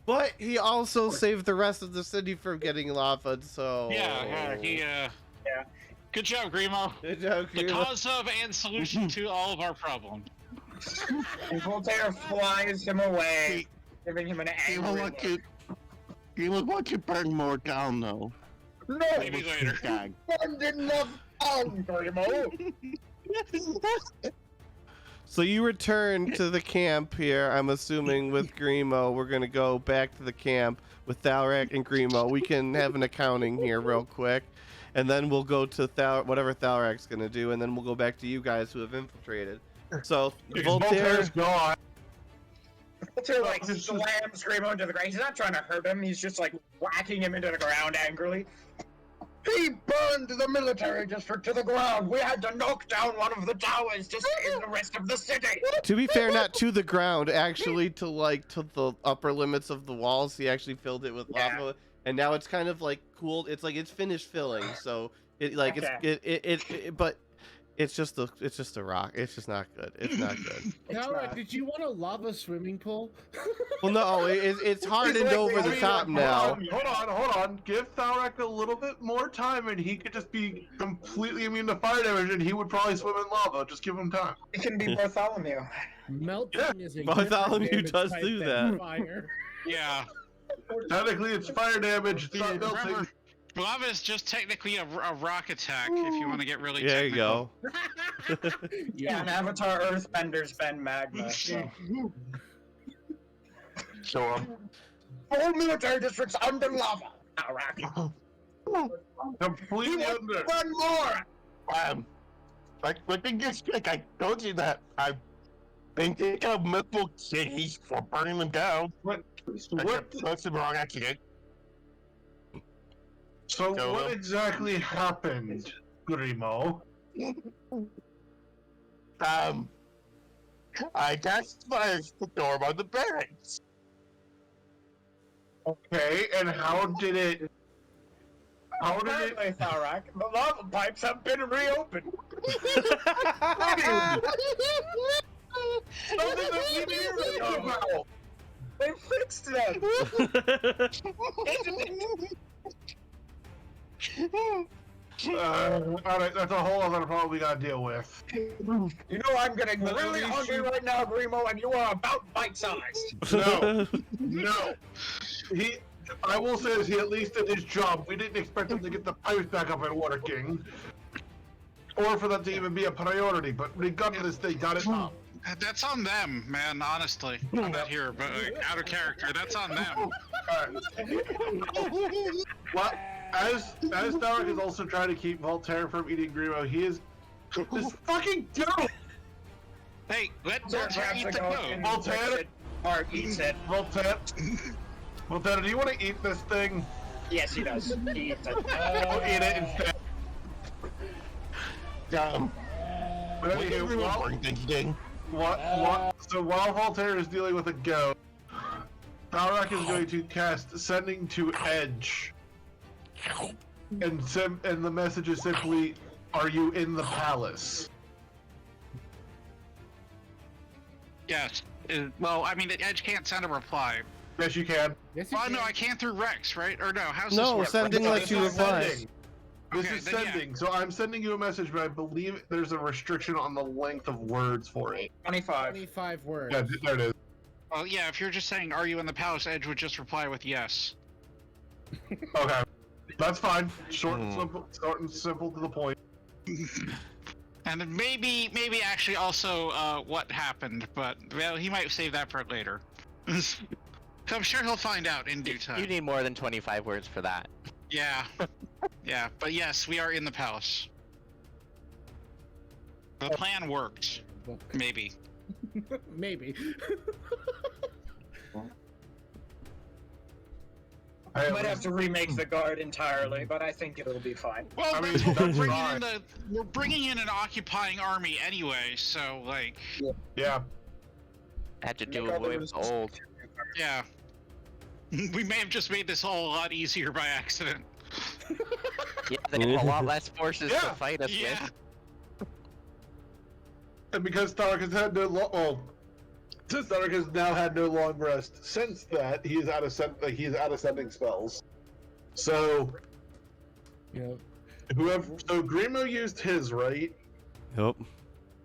But he also saved the rest of the city from getting lava. So Yeah, he Good job, Grimo. Good job, The Grimo. cause of and solution to all of our problems. And Voltaire flies him away, giving him an angry look. Grimo wants to burn more down, though. No! Maybe later. Burned enough down, Grimo! So you return to the camp here. I'm assuming with Grimo, we're gonna go back to the camp with Thalrak and Grimo. We can have an accounting here real quick, and then we'll go to whatever Thalrak's gonna do, and then we'll go back to you guys who have infiltrated. So Voltaire's gone. Voltaire, like, slams Grimo into the ground. He's not trying to hurt him, he's just, like, whacking him into the ground angrily. He burned the military district to the ground! We had to knock down one of the towers to save the rest of the city! to be fair, not to the ground, actually to the upper limits of the walls. He actually filled it with Yeah. lava, and now it's kind of like cooled. It's like it's finished filling, so it like Okay. but it's just a rock. It's just not good. It's not good. Tara, did you want a lava swimming pool? Well, no, it's hardened like over the really top now. Hold on. Give Thalrak a little bit more time, and he could just be completely immune to fire damage, and he would probably swim in lava. Just give him time. It can be Bartholomew. Melting is a Bartholomew different damage does type do than that. Fire. Yeah. Technically, it's fire damage. It's not melting. Remember, lava is just technically a rock attack if you want to get really There you technical. go. Yeah, and Avatar Earthbenders bend magma. So. So, Whole military district's under lava! Alright. Completely under. Run more! like I told you that I've been taking out multiple cities for burning them down. That's the wrong accident. So Go what on. exactly happened, Grimo? I cast fire storm on the barracks. Okay, and how did it? Apparently, Tharak, the lava pipes have been reopened. Something that we didn't know about. They fixed them. Alright, that's a whole other problem we gotta deal with. You know I'm getting really hungry right now, Grimo, and you are about bite-sized. No, no. I will say this, he at least did his job. We didn't expect him to get the pipes back up in Water King. Or for that to even be a priority, but regardless, they got it up. That's on them, man, honestly. I'm not here, but out of character, that's on them. Well, as Thalrak is also trying to keep Voltaire from eating Grimo, he is this fucking dope. Hey, let Voltaire Voltaire grabs eat the the goat goat. and Voltaire? licks it, or eats it. Voltaire, do you want to eat this thing? Yes, he does. He eats it. I'll eat it instead. But anywho, so while Voltaire is dealing with a goat, Thalrak is going to cast Sending to Edge. And the message is simply, are you in the palace? Yes. Well, I mean, Edge can't send a reply. Yes, you can. Yes, you Well, no, can. I can't through Rex, right? Or no, how's this No, work? sending No, lets this you is reply. sending. This Okay, is then yeah. sending. So I'm sending you a message, but I believe there's a restriction on the length of words for it. 25. 25 words. Yeah, there it is. Well, yeah, if you're just saying, are you in the palace, Edge would just reply with yes. Okay, that's fine. Short and simple to the point. And then maybe actually also what happened, but well, he might save that for later. So I'm sure he'll find out in due time. You need more than 25 words for that. Yeah, yeah, but yes, we are in the palace. The plan worked. Book. Maybe. Maybe. I might have to remake the guard entirely, but I think it'll be fine. Well, I mean, that's what that's we're bringing in an occupying army anyway, so like, Yeah. Had to do Make all the away with the old. yeah. We may have just made this all a lot easier by accident. Yeah, they have a lot less forces Yeah. to fight us Yeah. with. And because Tarek has had since Tarek has now had no long rest since that, he is out of sending spells. So Yeah. so Grimo used his, right? Yep.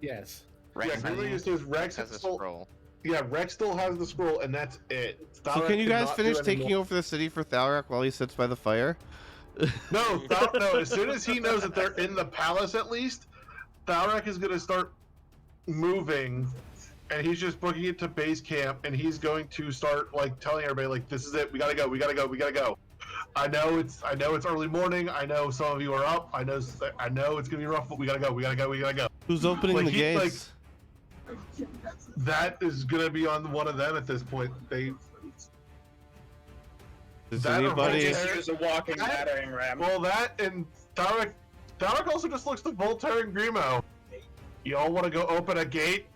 Yes. Rex Yeah, Grimo used his. Rex has a still, scroll. yeah, Rex still has the scroll, and that's it. So Tarek can you guys cannot do finish any taking more. over the city for Thalrak while he sits by the fire? No, no. As soon as he knows that they're in the palace, at least, Thalrak is going to start moving, and he's just booking it to base camp, and he's going to start like telling everybody, like, "This is it. We gotta go. We gotta go. We gotta go." I know it's early morning. I know some of you are up. I know it's gonna be rough, but we gotta go. We gotta go. We gotta go. Who's opening Like, the he- like- gates? That is gonna be on one of them at this point. Does that or anybody? Just use a walking battering ram. Well, that and Tarek also just looks to Voltaire and Grimo. Y'all want to go open a gate?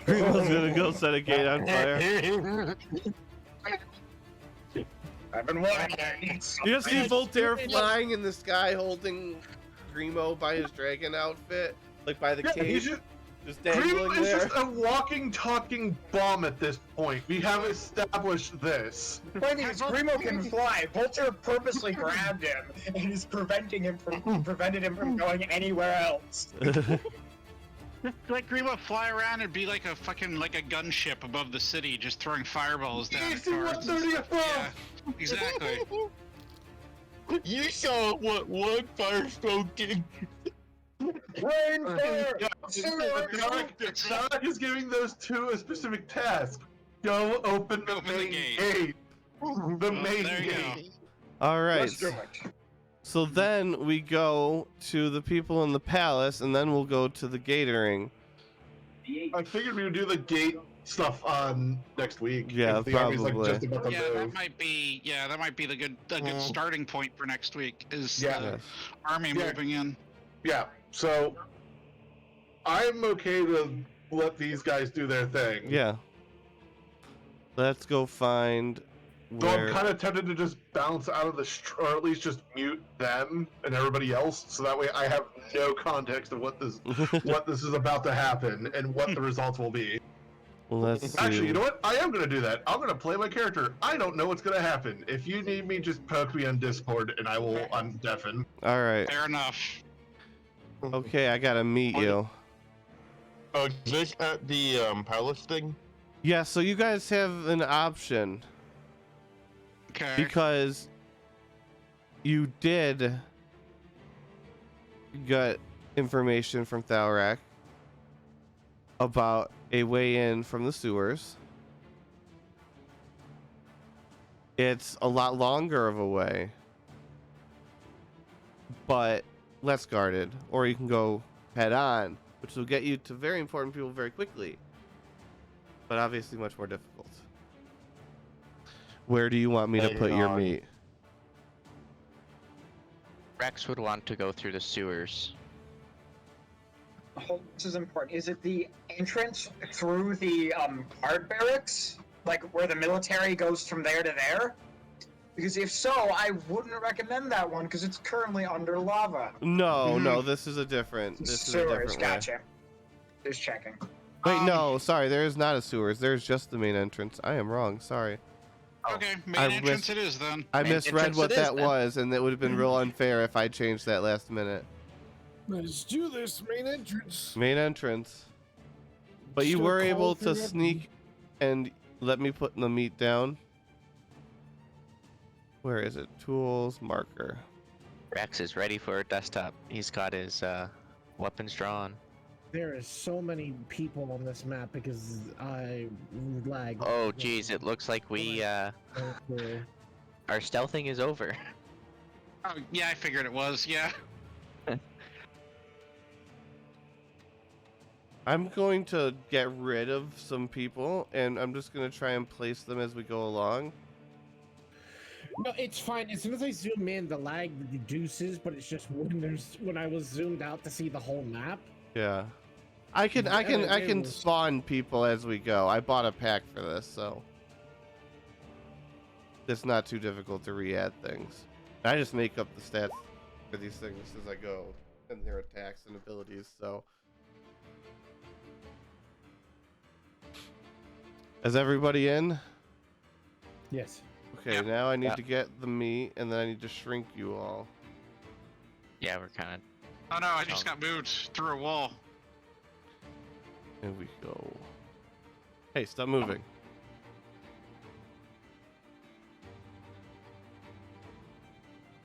Grimo's gonna go set a gate on fire. I've been wanting it. You just see Voltaire flying in the sky, holding Grimo by his dragon outfit, like by the Yeah, cage, he's just Grimo dangling is there. just a walking, talking bomb at this point. We have established this. The point is, Grimo can fly. Voltaire purposely grabbed him and is prevented him from going anywhere else. Like Grimo fly around and be like a fucking gunship above the city, just throwing fireballs down. at cars and AC-130 stuff. above! Yeah, exactly. You saw what one firestroke did. Rainfire! Yeah, Tarek is giving those two a specific task. Go open the Open the main gate. gate. The main there you gate. All right. Let's do it. So then we go to the people in the palace, and then we'll go to the catering. I figured we would do the gate stuff on next week. Yeah, if the army's, like, probably. just about to Yeah, move. that might be a good starting point for next week. Is Yeah. Yes. army Yeah. moving in? Yeah, so I'm okay to let these guys do their thing. Yeah. Let's go find So I'm where. kind of tempted to just bounce out of the, or at least just mute them and everybody else, so that way I have no context of what this is about to happen and what the results will be. Let's see. Actually, you know what? I am gonna do that. I'm gonna play my character. I don't know what's gonna happen. If you need me, just poke me on Discord, and I will undeafen. All right. Fair enough. Okay, I gotta meet you. Is this at the palace thing? Yeah. So you guys have an option Okay. because you did get information from Thalrak about a way in from the sewers. It's a lot longer of a way, but less guarded, or you can go head on, which will get you to very important people very quickly, but obviously much more difficult. Where do you want me to put your meat? Rex would want to go through the sewers. Oh, this is important. Is it the entrance through the guard barracks? Like where the military goes from there to there? Because if so, I wouldn't recommend that one because it's currently under lava. No, no, this is a different. This is a Sewers, different way. gotcha. Just checking. Wait, no, sorry, there is not a sewers. There's just the main entrance. I am wrong. Sorry. Okay, main I entrance it is then. I Main misread entrance what it is, that then. was, and it would have been real unfair if I changed that last minute. Let's do this main entrance. Main entrance. But you Should've were able called to for it. sneak and let me put the meat down. Where is it? Tools, marker. Rex is ready for a desktop. He's got his weapons drawn. There is so many people on this map because I lagged. Oh, geez, it looks like we Okay. our stealthing is over. Oh, yeah, I figured it was, yeah. I'm going to get rid of some people, and I'm just going to try and place them as we go along. No, it's fine. As soon as I zoom in, the lag reduces, but it's just when I was zoomed out to see the whole map. Yeah. I can it was- spawn people as we go. I bought a pack for this, so it's not too difficult to re-add things. I just make up the stats for these things as I go, and their attacks and abilities, so. Is everybody in? Yes. Okay, Yep. now I need Yeah. to get the meat, and then I need to shrink you all. Yeah, we're kind of. Oh no, I just got moved through a wall. Here we go. Hey, stop moving.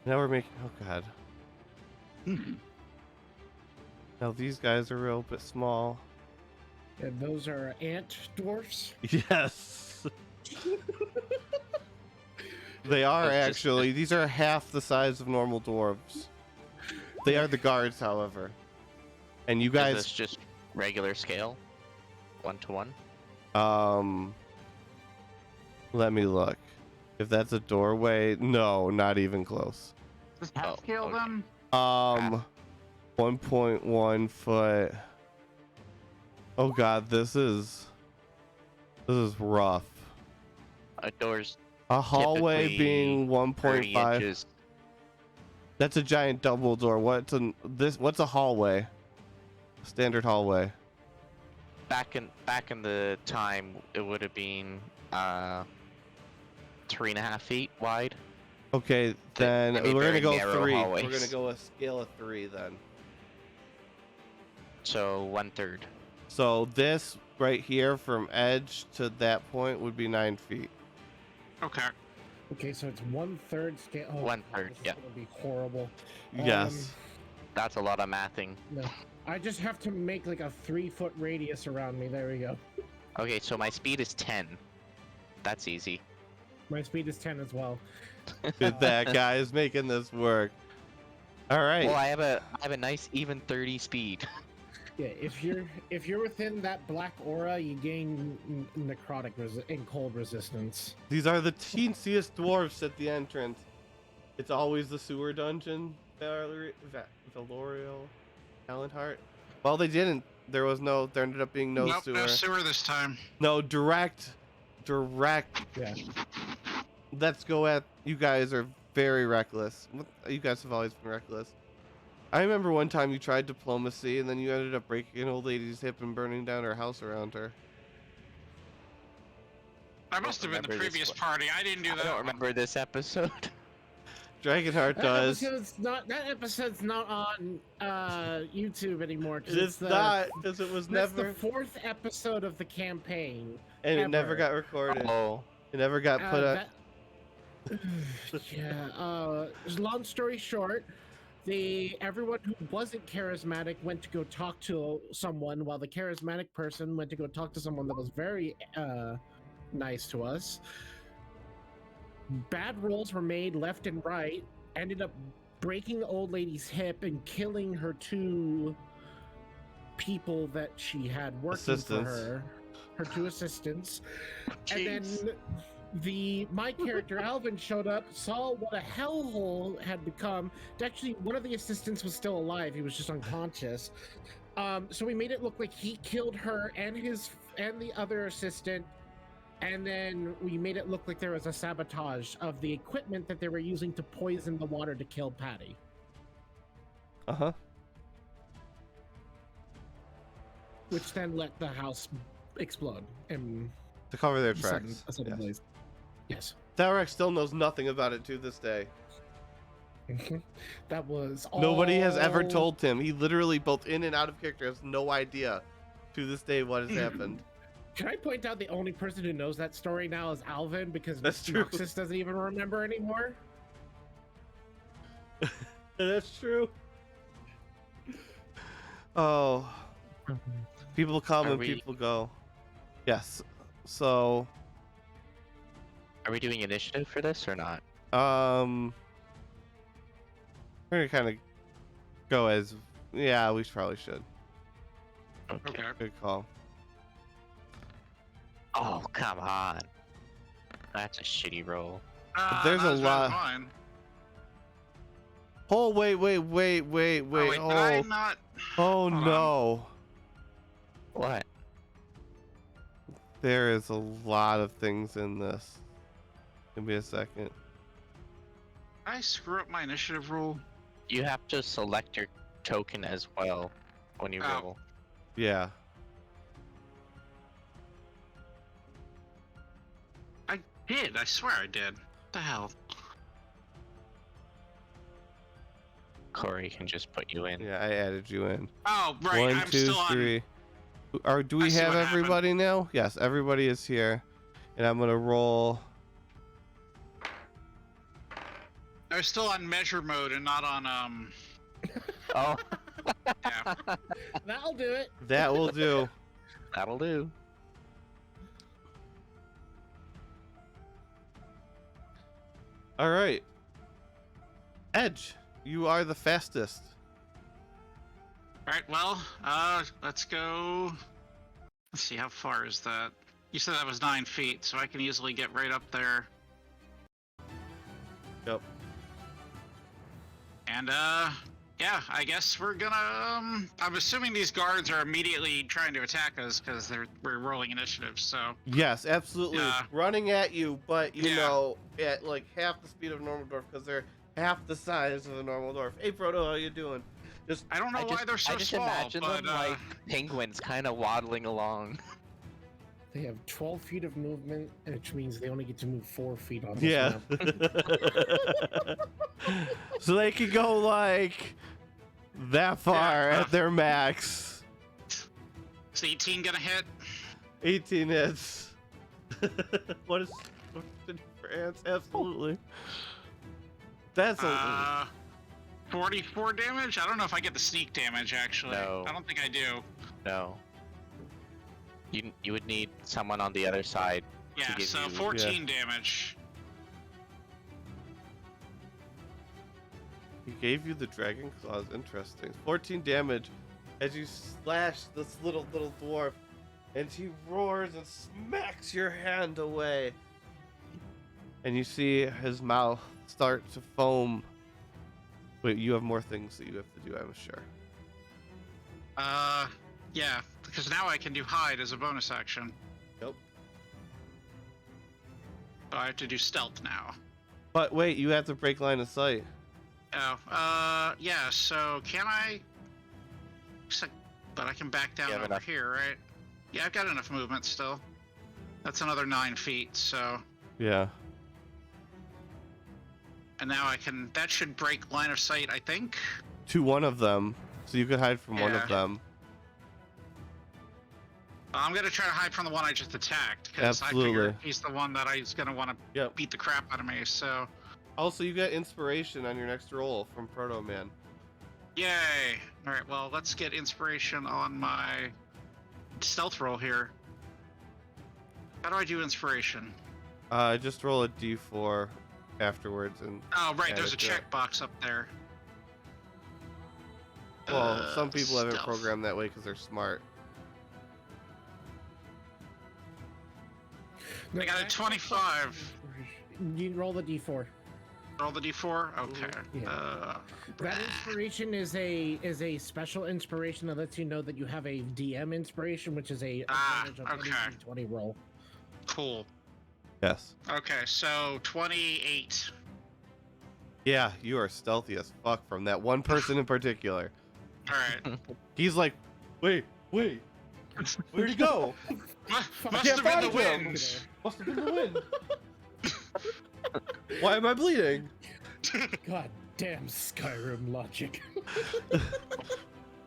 Now we're making. Oh god. Now these guys are a real bit small. And those are ant dwarfs. Yes. They are That's just- actually. These are half the size of normal dwarves. They are the guards, however. And you Is guys, this just regular scale? 1-to-1? let me look. If that's a doorway, no, not even close. Does Oh, half scale okay. them? 1.1 foot. Oh god, this is rough. A door's A hallway Typically being 30 1.5. inches. That's a giant double door. What's a hallway? Standard hallway. Back in the time, it would have been 3.5 feet wide. Okay, then I mean, we're gonna very go narrow 3. We're hallways. gonna go a scale of 3 then. So 1/3. So this right here from edge to that point would be 9 feet. Okay. Okay, so it's 1/3 scale. Oh, 1/3, this is yeah. gonna be horrible. Yes. That's a lot of mathing. No, I just have to make like a 3-foot radius around me. There we go. Okay, so my speed is 10. That's easy. My speed is 10 as well. Good that guy is making this work. All right. Well, I have a nice even 30 speed. Yeah, if you're within that black aura, you gain necrotic and cold resistance. These are the teensiest dwarfs at the entrance. It's always the sewer dungeon. Valorial, Talonheart. Well, they didn't. There ended up being no Nope, sewer. no sewer this time. No, direct. Yeah. Let's go at. You guys are very reckless. You guys have always been reckless. I remember one time you tried diplomacy and then you ended up breaking an old lady's hip and burning down her house around her. I must have been the remember this previous one. party. I didn't do I that. don't one. remember this episode. Dragonheart does. That episode's not on YouTube anymore. 'Cause It's not, because it was That's never, the 4th episode of the campaign. and it never ever. got recorded. Oh, It never got put up. Yeah. Long story short, everyone who wasn't charismatic went to go talk to someone, while the charismatic person went to go talk to someone that was very nice to us. Bad rolls were made left and right. Ended up breaking the old lady's hip and killing her 2 people that she had working for Assistants. her. Her 2 assistants. Jeez. And then my character Alvin showed up, saw what a hellhole had become. Actually, one of the assistants was still alive. He was just unconscious. So we made it look like he killed her and the other assistant And then we made it look like there was a sabotage of the equipment that they were using to poison the water to kill Patty. Uh-huh. Which then let the house explode and To cover their a sudden tracks. Yes. blaze. Yes. Tarek still knows nothing about it to this day. That was all... Nobody has ever told him. He literally, both in and out of character, has no idea to this day what has happened. Can I point out the only person who knows that story now is Alvin, because That's true. Noxus doesn't even remember anymore? That's true. Oh. People come Are and we- people go. Yes. So, Are we doing initiative for this or not? we're gonna kind of go as, yeah, we probably should. Okay. Good call. Oh, come on. That's a shitty roll. There's not a as bad lot- as mine. Oh, wait. Oh, wait, did I not? Oh Hold on. no. What? There is a lot of things in this. Give me a second. Did I screw up my initiative roll? You have to select your token as well when you Oh. roll. Yeah. I did. I swear I did. What the hell? Corey can just put you in. Yeah, I added you in. Oh, right. One, I'm two, still on. three. Do I we see have what happened. everybody now? Yes, everybody is here. And I'm gonna roll. I was still on measure mode and not on Oh, yeah. That'll do it. That will do. that'll do. All right. Edge, you are the fastest. Alright, well, let's go. Let's see, how far is that? You said that was 9 feet, so I can easily get right up there. Yep. And, yeah, I guess we're gonna, I'm assuming these guards are immediately trying to attack us because we're rolling initiative, so. Yes, absolutely. Yeah. Running at you, but you Yeah. know, at like half the speed of a normal dwarf because they're half the size of a normal dwarf. Hey, Frodo, how you doing? Just I don't know why they're so I just small, imagine but, them like penguins kind of waddling along. They have 12 feet of movement, which means they only get to move 4 feet on this yeah. map. So they can go like that far Yeah. at their max. is 18 gonna hit? 18 hits. What's the do for ants? Absolutely. That's a 44 damage? I don't know if I get the sneak damage, actually. No. I don't think I do. No. You would need someone on the other side. Yeah, give so you- 14 damage. He gave you the dragon claws. Interesting. 14 damage as you slash this little dwarf, and he roars and smacks your hand away. And you see his mouth start to foam. Wait, you have more things that you have to do, I'm sure. Yeah, because now I can do hide as a bonus action. Yep. So I have to do stealth now. But wait, you have to break line of sight. Oh, yeah, so can I? But I can back down You have over enough. here, right? Yeah, I've got enough movement still. That's another 9 feet, so. Yeah. And now I can, that should break line of sight, I think. To one of them, so you could hide from one Yeah. of them. I'm gonna try to hide from the one I just attacked, because I figure Absolutely. he's the one that is gonna want to Yep. beat the crap out of me, so. Also, you get inspiration on your next roll from Proto Man. Yay! Alright, well, let's get inspiration on my stealth roll here. How do I do inspiration? Just roll a d4 afterwards, and Oh, right, add there's a it to it. checkbox up there. Well, some people have it stealth. programmed that way because they're smart. No, I got a actually, 25. You roll the d4. Roll the d4? Okay. Yeah. That inspiration is a special inspiration that lets you know that you have a DM inspiration, which is a Ah, advantage of any okay. d20 roll. Cool. Yes. Okay, so 28. Yeah, you are stealthy as fuck from that one person in particular. All right. He's like, wait, where'd he go? Must can't have been the find him. wind. Must have been the wind. Why am I bleeding? God damn Skyrim logic.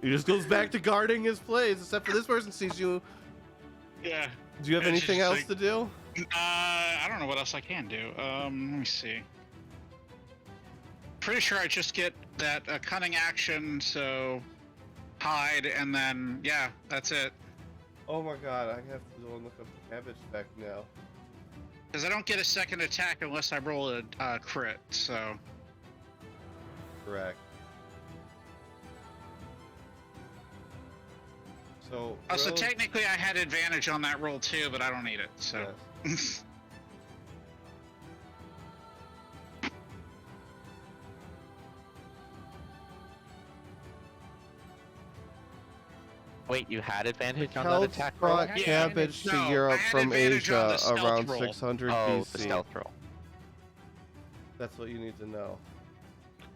He just goes back to guarding his place, except for this person sees you. Yeah. Do you have It's anything just else like- to do? I don't know what else I can do. Let me see. Pretty sure I just get that cunning action, so hide, and then yeah, that's it. Oh my god, I have to go and look up the cabbage back now. Because I don't get a second attack unless I roll a crit. So Correct. So, so roll- technically I had advantage on that roll too, but I don't need it. So yes. Wait, you had advantage on that Celts attack roll? brought Yeah, cabbage no, to I Europe had from advantage on Asia the stealth around roll. 600 Oh, BC. the stealth roll. That's what you need to know.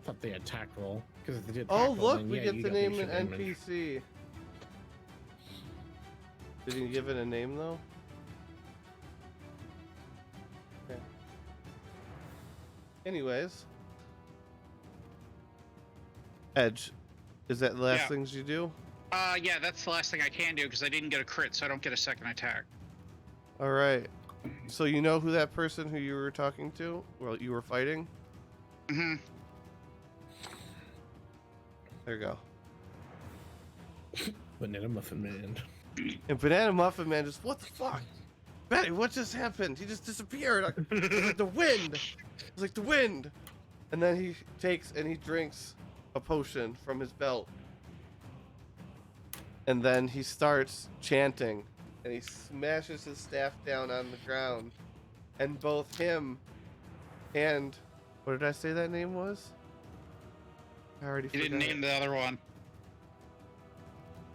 Thought the attack roll. Because they did. Oh, attack roll, look, then, we yeah, get you to got name basic an damage. NPC. Did he give it a name though? Okay. Anyways, Edge, is that the last Yeah. things you do? yeah, that's the last thing I can do because I didn't get a crit, so I don't get a second attack. All right. So you know who that person who you were talking to? Well, you were fighting. Mm-hmm. There you go. Banana Muffin Man. And Banana Muffin Man just, what the fuck? Betty, what just happened? He just disappeared. It was like the wind. It was like the wind. And then he takes and he drinks a potion from his belt. And then he starts chanting. And he smashes his staff down on the ground. And both him and... What did I say that name was? I already You forgot. didn't name the other one.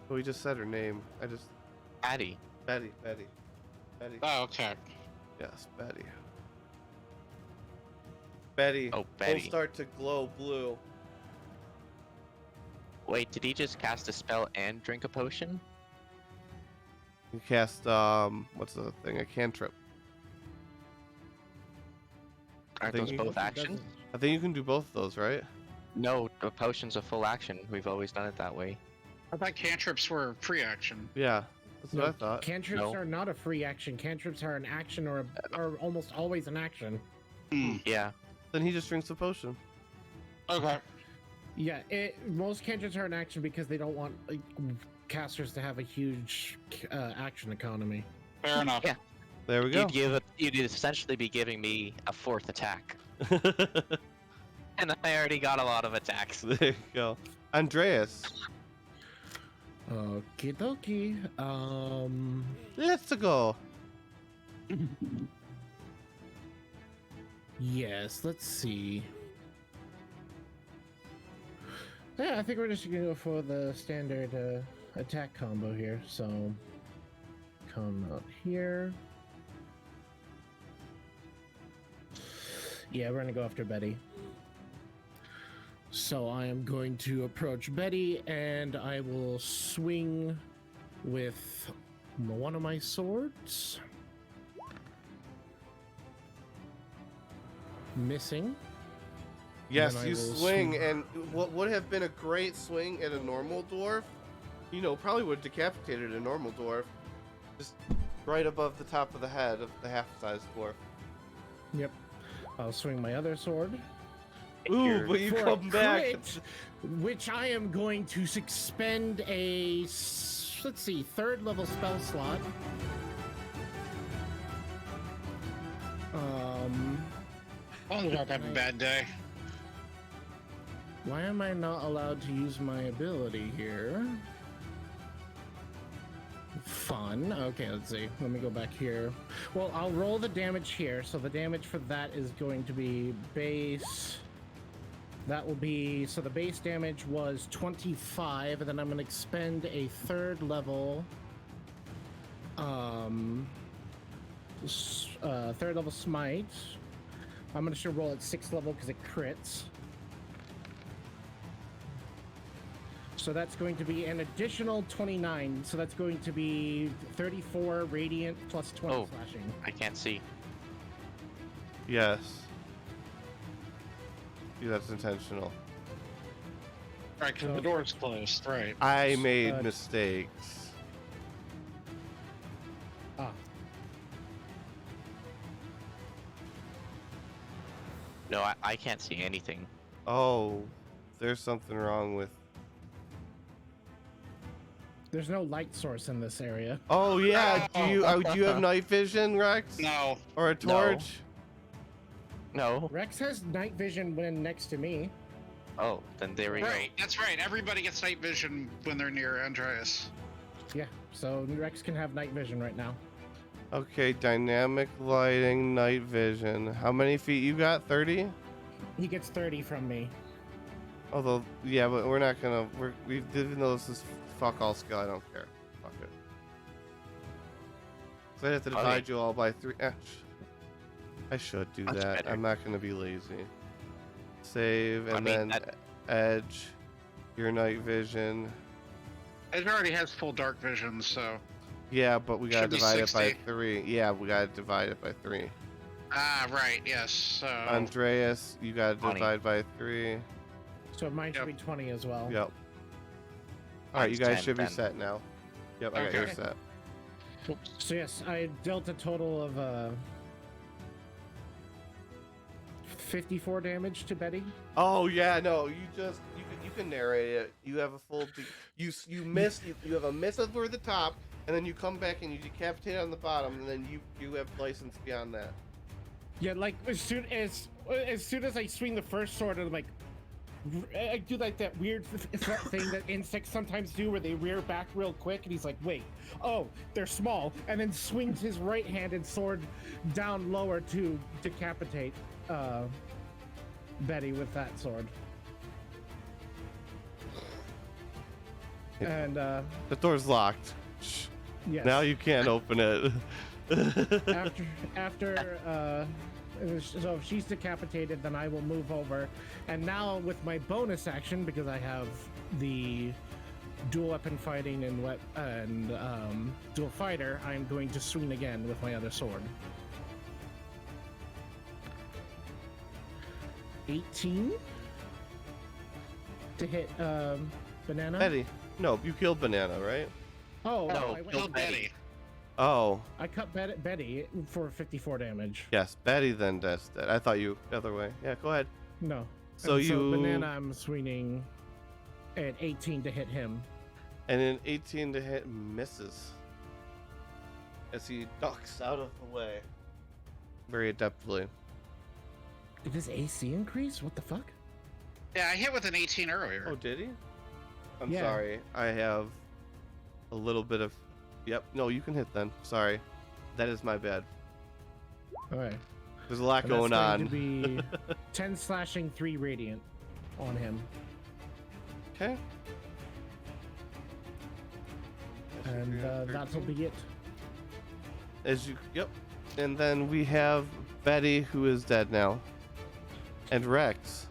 Oh, we just said her name. I just... Addy. Betty. Oh, okay. Yes, Betty. Betty. Oh, Will Betty. start to glow blue. Wait, did he just cast a spell and drink a potion? You cast what's the thing? A cantrip. Aren't think those you- both actions? I think you can do both of those, right? No, a potion's a full action. We've always done it that way. I thought cantrips were free action. Yeah, that's what I thought. Cantrips No. are not a free action. Cantrips are an action or almost always an action. Yeah. Then he just drinks the potion. Okay. Yeah, most cantrips are an action because they don't want casters to have a huge action economy. Fair enough. Yeah. There we go. You'd essentially be giving me a fourth attack. And I already got a lot of attacks. There you go. Andreas, Okie dokie. let's go. Yes, let's see. Yeah, I think we're just gonna go for the standard attack combo here. So, come out here. Yeah, we're gonna go after Betty. So I am going to approach Betty, and I will swing with one of my swords. Missing. Yes, Then I you will swing, swing. and what would have been a great swing at a normal dwarf, probably would have decapitated a normal dwarf, just right above the top of the head of the half-sized dwarf. Yep. I'll swing my other sword. Ooh, but you for a come back. crit, which I am going to expend a, let's see, 3rd level spell slot. Oh, about to have a bad day. Why am I not allowed to use my ability here? Fun. Okay, let's see. Let me go back here. Well, I'll roll the damage here. So the damage for that is going to be base. That will be, so the base damage was 25, and then I'm going to expend a 3rd level third level smite. I'm gonna should roll at 6th level because it crits. So that's going to be an additional 29. So that's going to be 34 radiant plus 20 Oh. slashing. I can't see. Yes. Yeah, that's intentional. Right, because the door's closed. Right. I made mistakes. Ah, No, I can't see anything. Oh, there's something wrong with. there's no light source in this area. Oh yeah, do you have night vision, Rex? No. Or a torch? No. Rex has night vision when next to me. Oh, then there we go. Right. That's right. Everybody gets night vision when they're near Andreas. Yeah, so Rex can have night vision right now. Okay, dynamic lighting, night vision. How many feet you got? 30? He gets 30 from me. Although, yeah, but we're not gonna. Even though this is fuck all skill, I don't care. Fuck it. So I have to divide you all by 3. I should do Much that. better. I'm not gonna be lazy. Save and I mean, then edge, your night vision. It already has full dark vision, so. Yeah, but we gotta Should be divide it by 60. 3. Yeah, we gotta divide it by 3. Ah, right. Yes. So. Andreas, you gotta 20. divide by 3. So mine should Yep. be 20 as well. Yep. Alright, you Mine's guys 10 should be then. set now. Yep, I got Okay. yours set. So yes, I dealt a total of 54 damage to Betty. Oh yeah, no, you can narrate it. You have a full you miss you have a miss over the top, and then you come back and you decapitate on the bottom, and then you have license beyond that. Yeah, like as soon as I swing the first sword, I'm like, I do like that weird thing that insects sometimes do, where they rear back real quick, and he's like, wait, oh, they're small, and then swings his right-handed sword down lower to decapitate Betty with that sword. And The door's locked. Shh. yes. Now you can't open it. after so if she's decapitated, then I will move over, and now with my bonus action, because I have the dual weapon fighting and dual fighter, I'm going to swing again with my other sword. 18 to hit Banana. Betty, no, you killed Banana, right? Oh No, I went- Killed Betty. Oh, I cut Betty for 54 damage. yes, Betty then does that. I thought you the other way. Yeah, go ahead. No. So And you Banana, I'm swinging at 18 to hit him. and an 18 to hit misses as he ducks out of the way very adeptly. Did his AC increase? What the fuck? Yeah, I hit with an 18 earlier. Oh, did he? I'm Yeah. sorry. I have a little bit of. Yep. No, you can hit then. Sorry. That is my bad. All right. There's a lot And going that's on. going to be 10 slashing, 3 radiant on him. Okay. And that'll be it. As you. Yep. And then we have Betty, who is dead now, and Rex.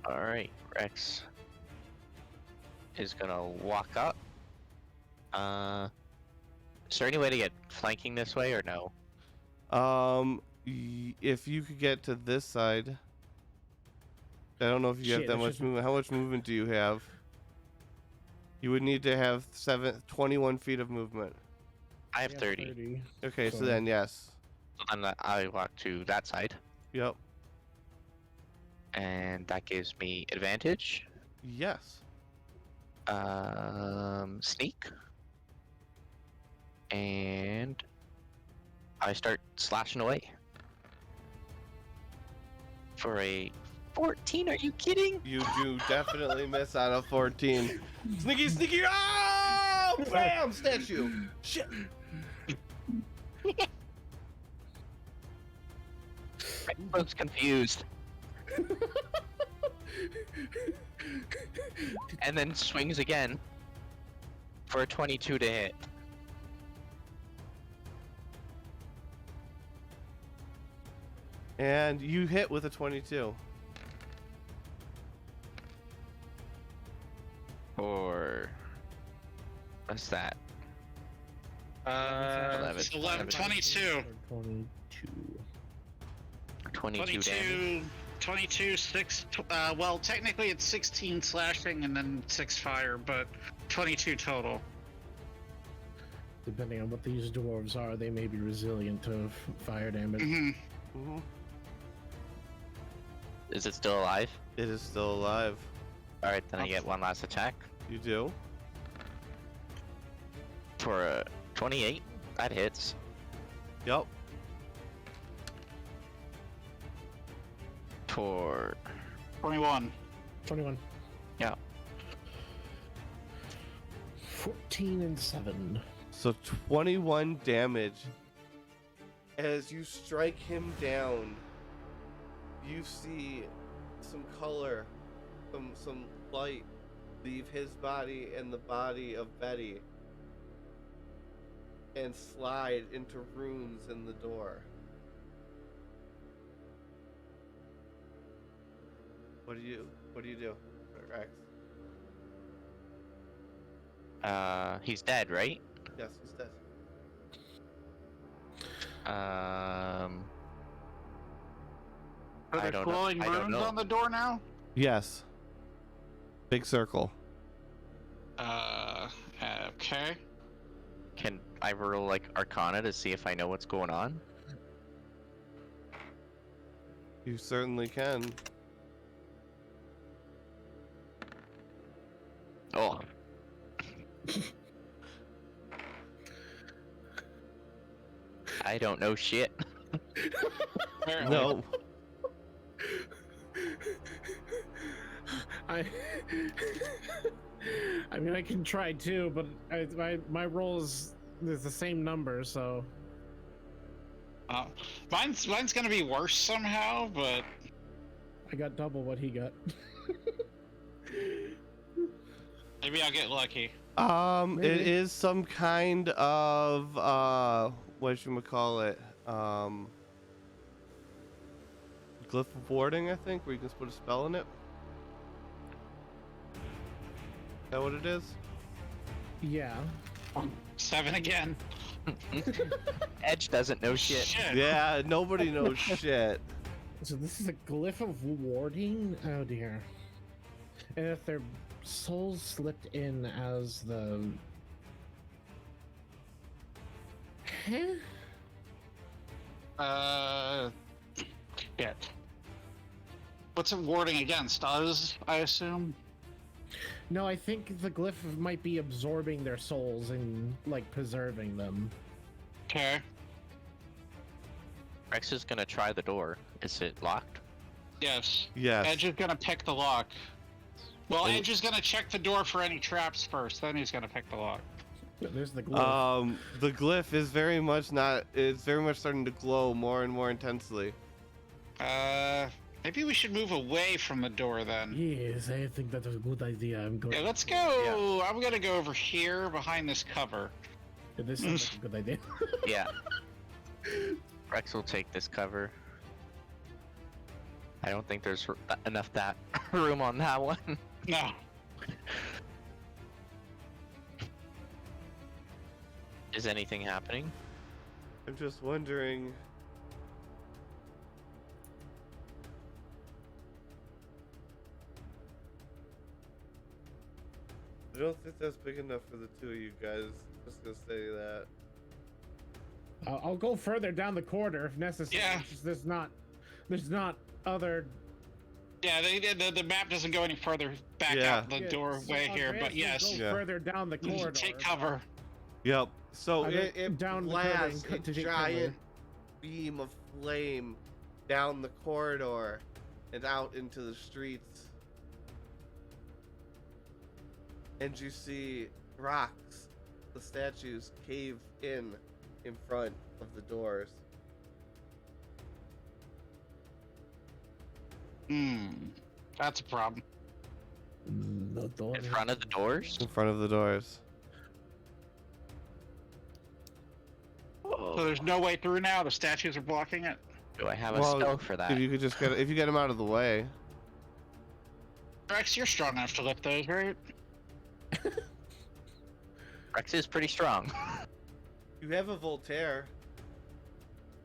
All right, Rex is gonna walk up. Is there any way to get flanking this way or no? If you could get to this side. I don't know if you have Shit, that it's much just- movement. How much movement do you have? You would need to have 21 feet of movement. I have Yeah, 30. Okay, so So- then yes. So then I walk to that side, Yep. and that gives me advantage. Yes. Sneak, and I start slashing away for a 14. Are you kidding? You do definitely miss on a 14. Sneaky, sneaky! Oh! Bam! Statue! Shit! I was confused. And then swings again for a 22 to hit. And you hit with a 22. Or what's that? 11, 22. 22. 22 damage. 22, 6. Well, technically it's 16 slashing and then 6 fire, but 22 total. Depending on what these dwarves are, they may be resilient to fire damage. Mm-hmm. Is it still alive? It is still alive. Alright, then I get one last attack. You do? For a 28. That hits. Yep. For 21. 21. Yeah. 14 and 7. So 21 damage. As you strike him down, you see some color, some light leave his body and the body of Betty and slide into runes in the door. What do you do, Rex? He's dead, right? Yes, he's dead. Are I there don't know. glowing I don't runes know. on the door now? Yes. Big circle. Okay. Can I roll like Arcana to see if I know what's going on? You certainly can. Oh. I don't know shit. Apparently. No. I mean, I can try too, but my roll is the same number, so Mine's gonna be worse somehow, but I got double what he got. maybe I'll get lucky. It Maybe. is some kind of whatchamacallit, glyph of warding, I think, where you can put a spell in it. Is that what it is? Yeah. 7 again. Edge doesn't know shit. Yeah, nobody knows shit. So this is a glyph of warding? Oh dear. And if their souls slipped in as the... Huh? Shit. What's it warding against? Us, I assume? No, I think the glyph might be absorbing their souls and, like, preserving them. Okay. Rex is gonna try the door. Is it locked? Yes. Yes. Edge is gonna pick the lock. Well, And- Edge is gonna check the door for any traps first, then he's gonna pick the lock. There's the glyph. The glyph is very much not. It's very much starting to glow more and more intensely. Maybe we should move away from the door then. Yes, I think that's a good idea. I'm going. Yeah, let's go. I'm gonna go over here behind this cover. This sounds like a good idea. Yeah. Rex will take this cover. I don't think there's enough that room on that one. No. Is anything happening? I'm just wondering. I don't think that's big enough for the two of you guys. Just gonna say that. I'll go further down the corridor if necessary. Yeah. It's just there's not other. Yeah, the map doesn't go any further back Yeah. out the Yeah, doorway so here, Andreas but will yes. go Yeah. further down the corridor. Take cover. Yep. So I it went down the blasts building a to take giant beam of flame down the corridor and out into the streets. And you see rocks, the statues, cave in front of the doors. That's a problem. The door. In front of the doors? In front of the doors. So there's no way through now. The statues are blocking it. Do I have a Well, spell for that? If you could just get him out of the way. Rex, you're strong enough to lift those, right? Rex is pretty strong. You have a Voltaire.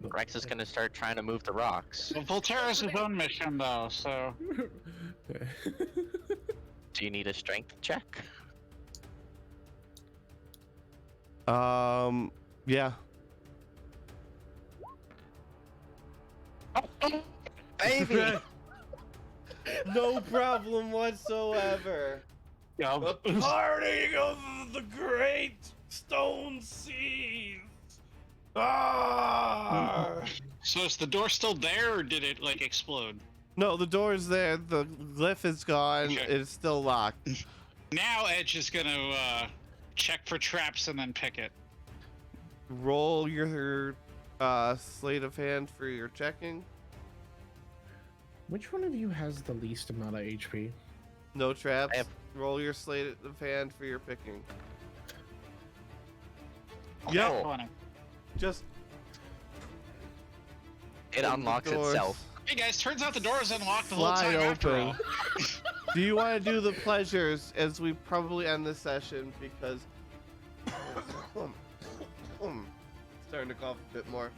Rex is gonna start trying to move the rocks. Well, Voltaire has his own mission, though, so... Do you need a strength check? Yeah. Baby! No problem whatsoever. Yeah. The party of the great stone seas. Ah! So is the door still there, or did it, like, explode? No, the door's there. The glyph is gone. Okay. It's still locked. Now Edge is gonna, check for traps and then pick it. Roll your slate of hand for your checking. Which one of you has the least amount of HP? No traps. I have- Roll your slate of hand for your picking. Oh, Yep. 20. Just It open the unlocks doors. itself. Hey guys, turns out the door is unlocked the whole Slide time after open. all. Do you want to do the pleasures as we probably end this session because starting to cough a bit more.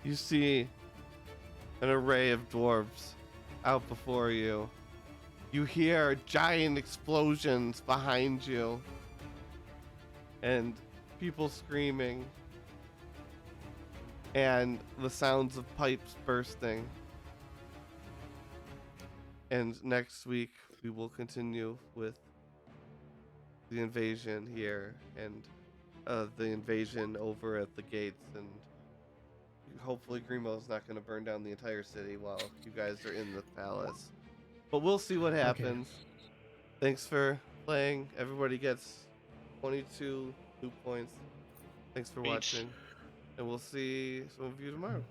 You see an array of dwarves out before you. You hear giant explosions behind you and people screaming and the sounds of pipes bursting. And next week we will continue with the invasion here and the invasion over at the gates, and hopefully Grimo's not going to burn down the entire city while you guys are in the palace. But we'll see what happens. Thanks for playing. Everybody gets 22 loot points. Thanks for Each. watching, and we'll see some of you tomorrow.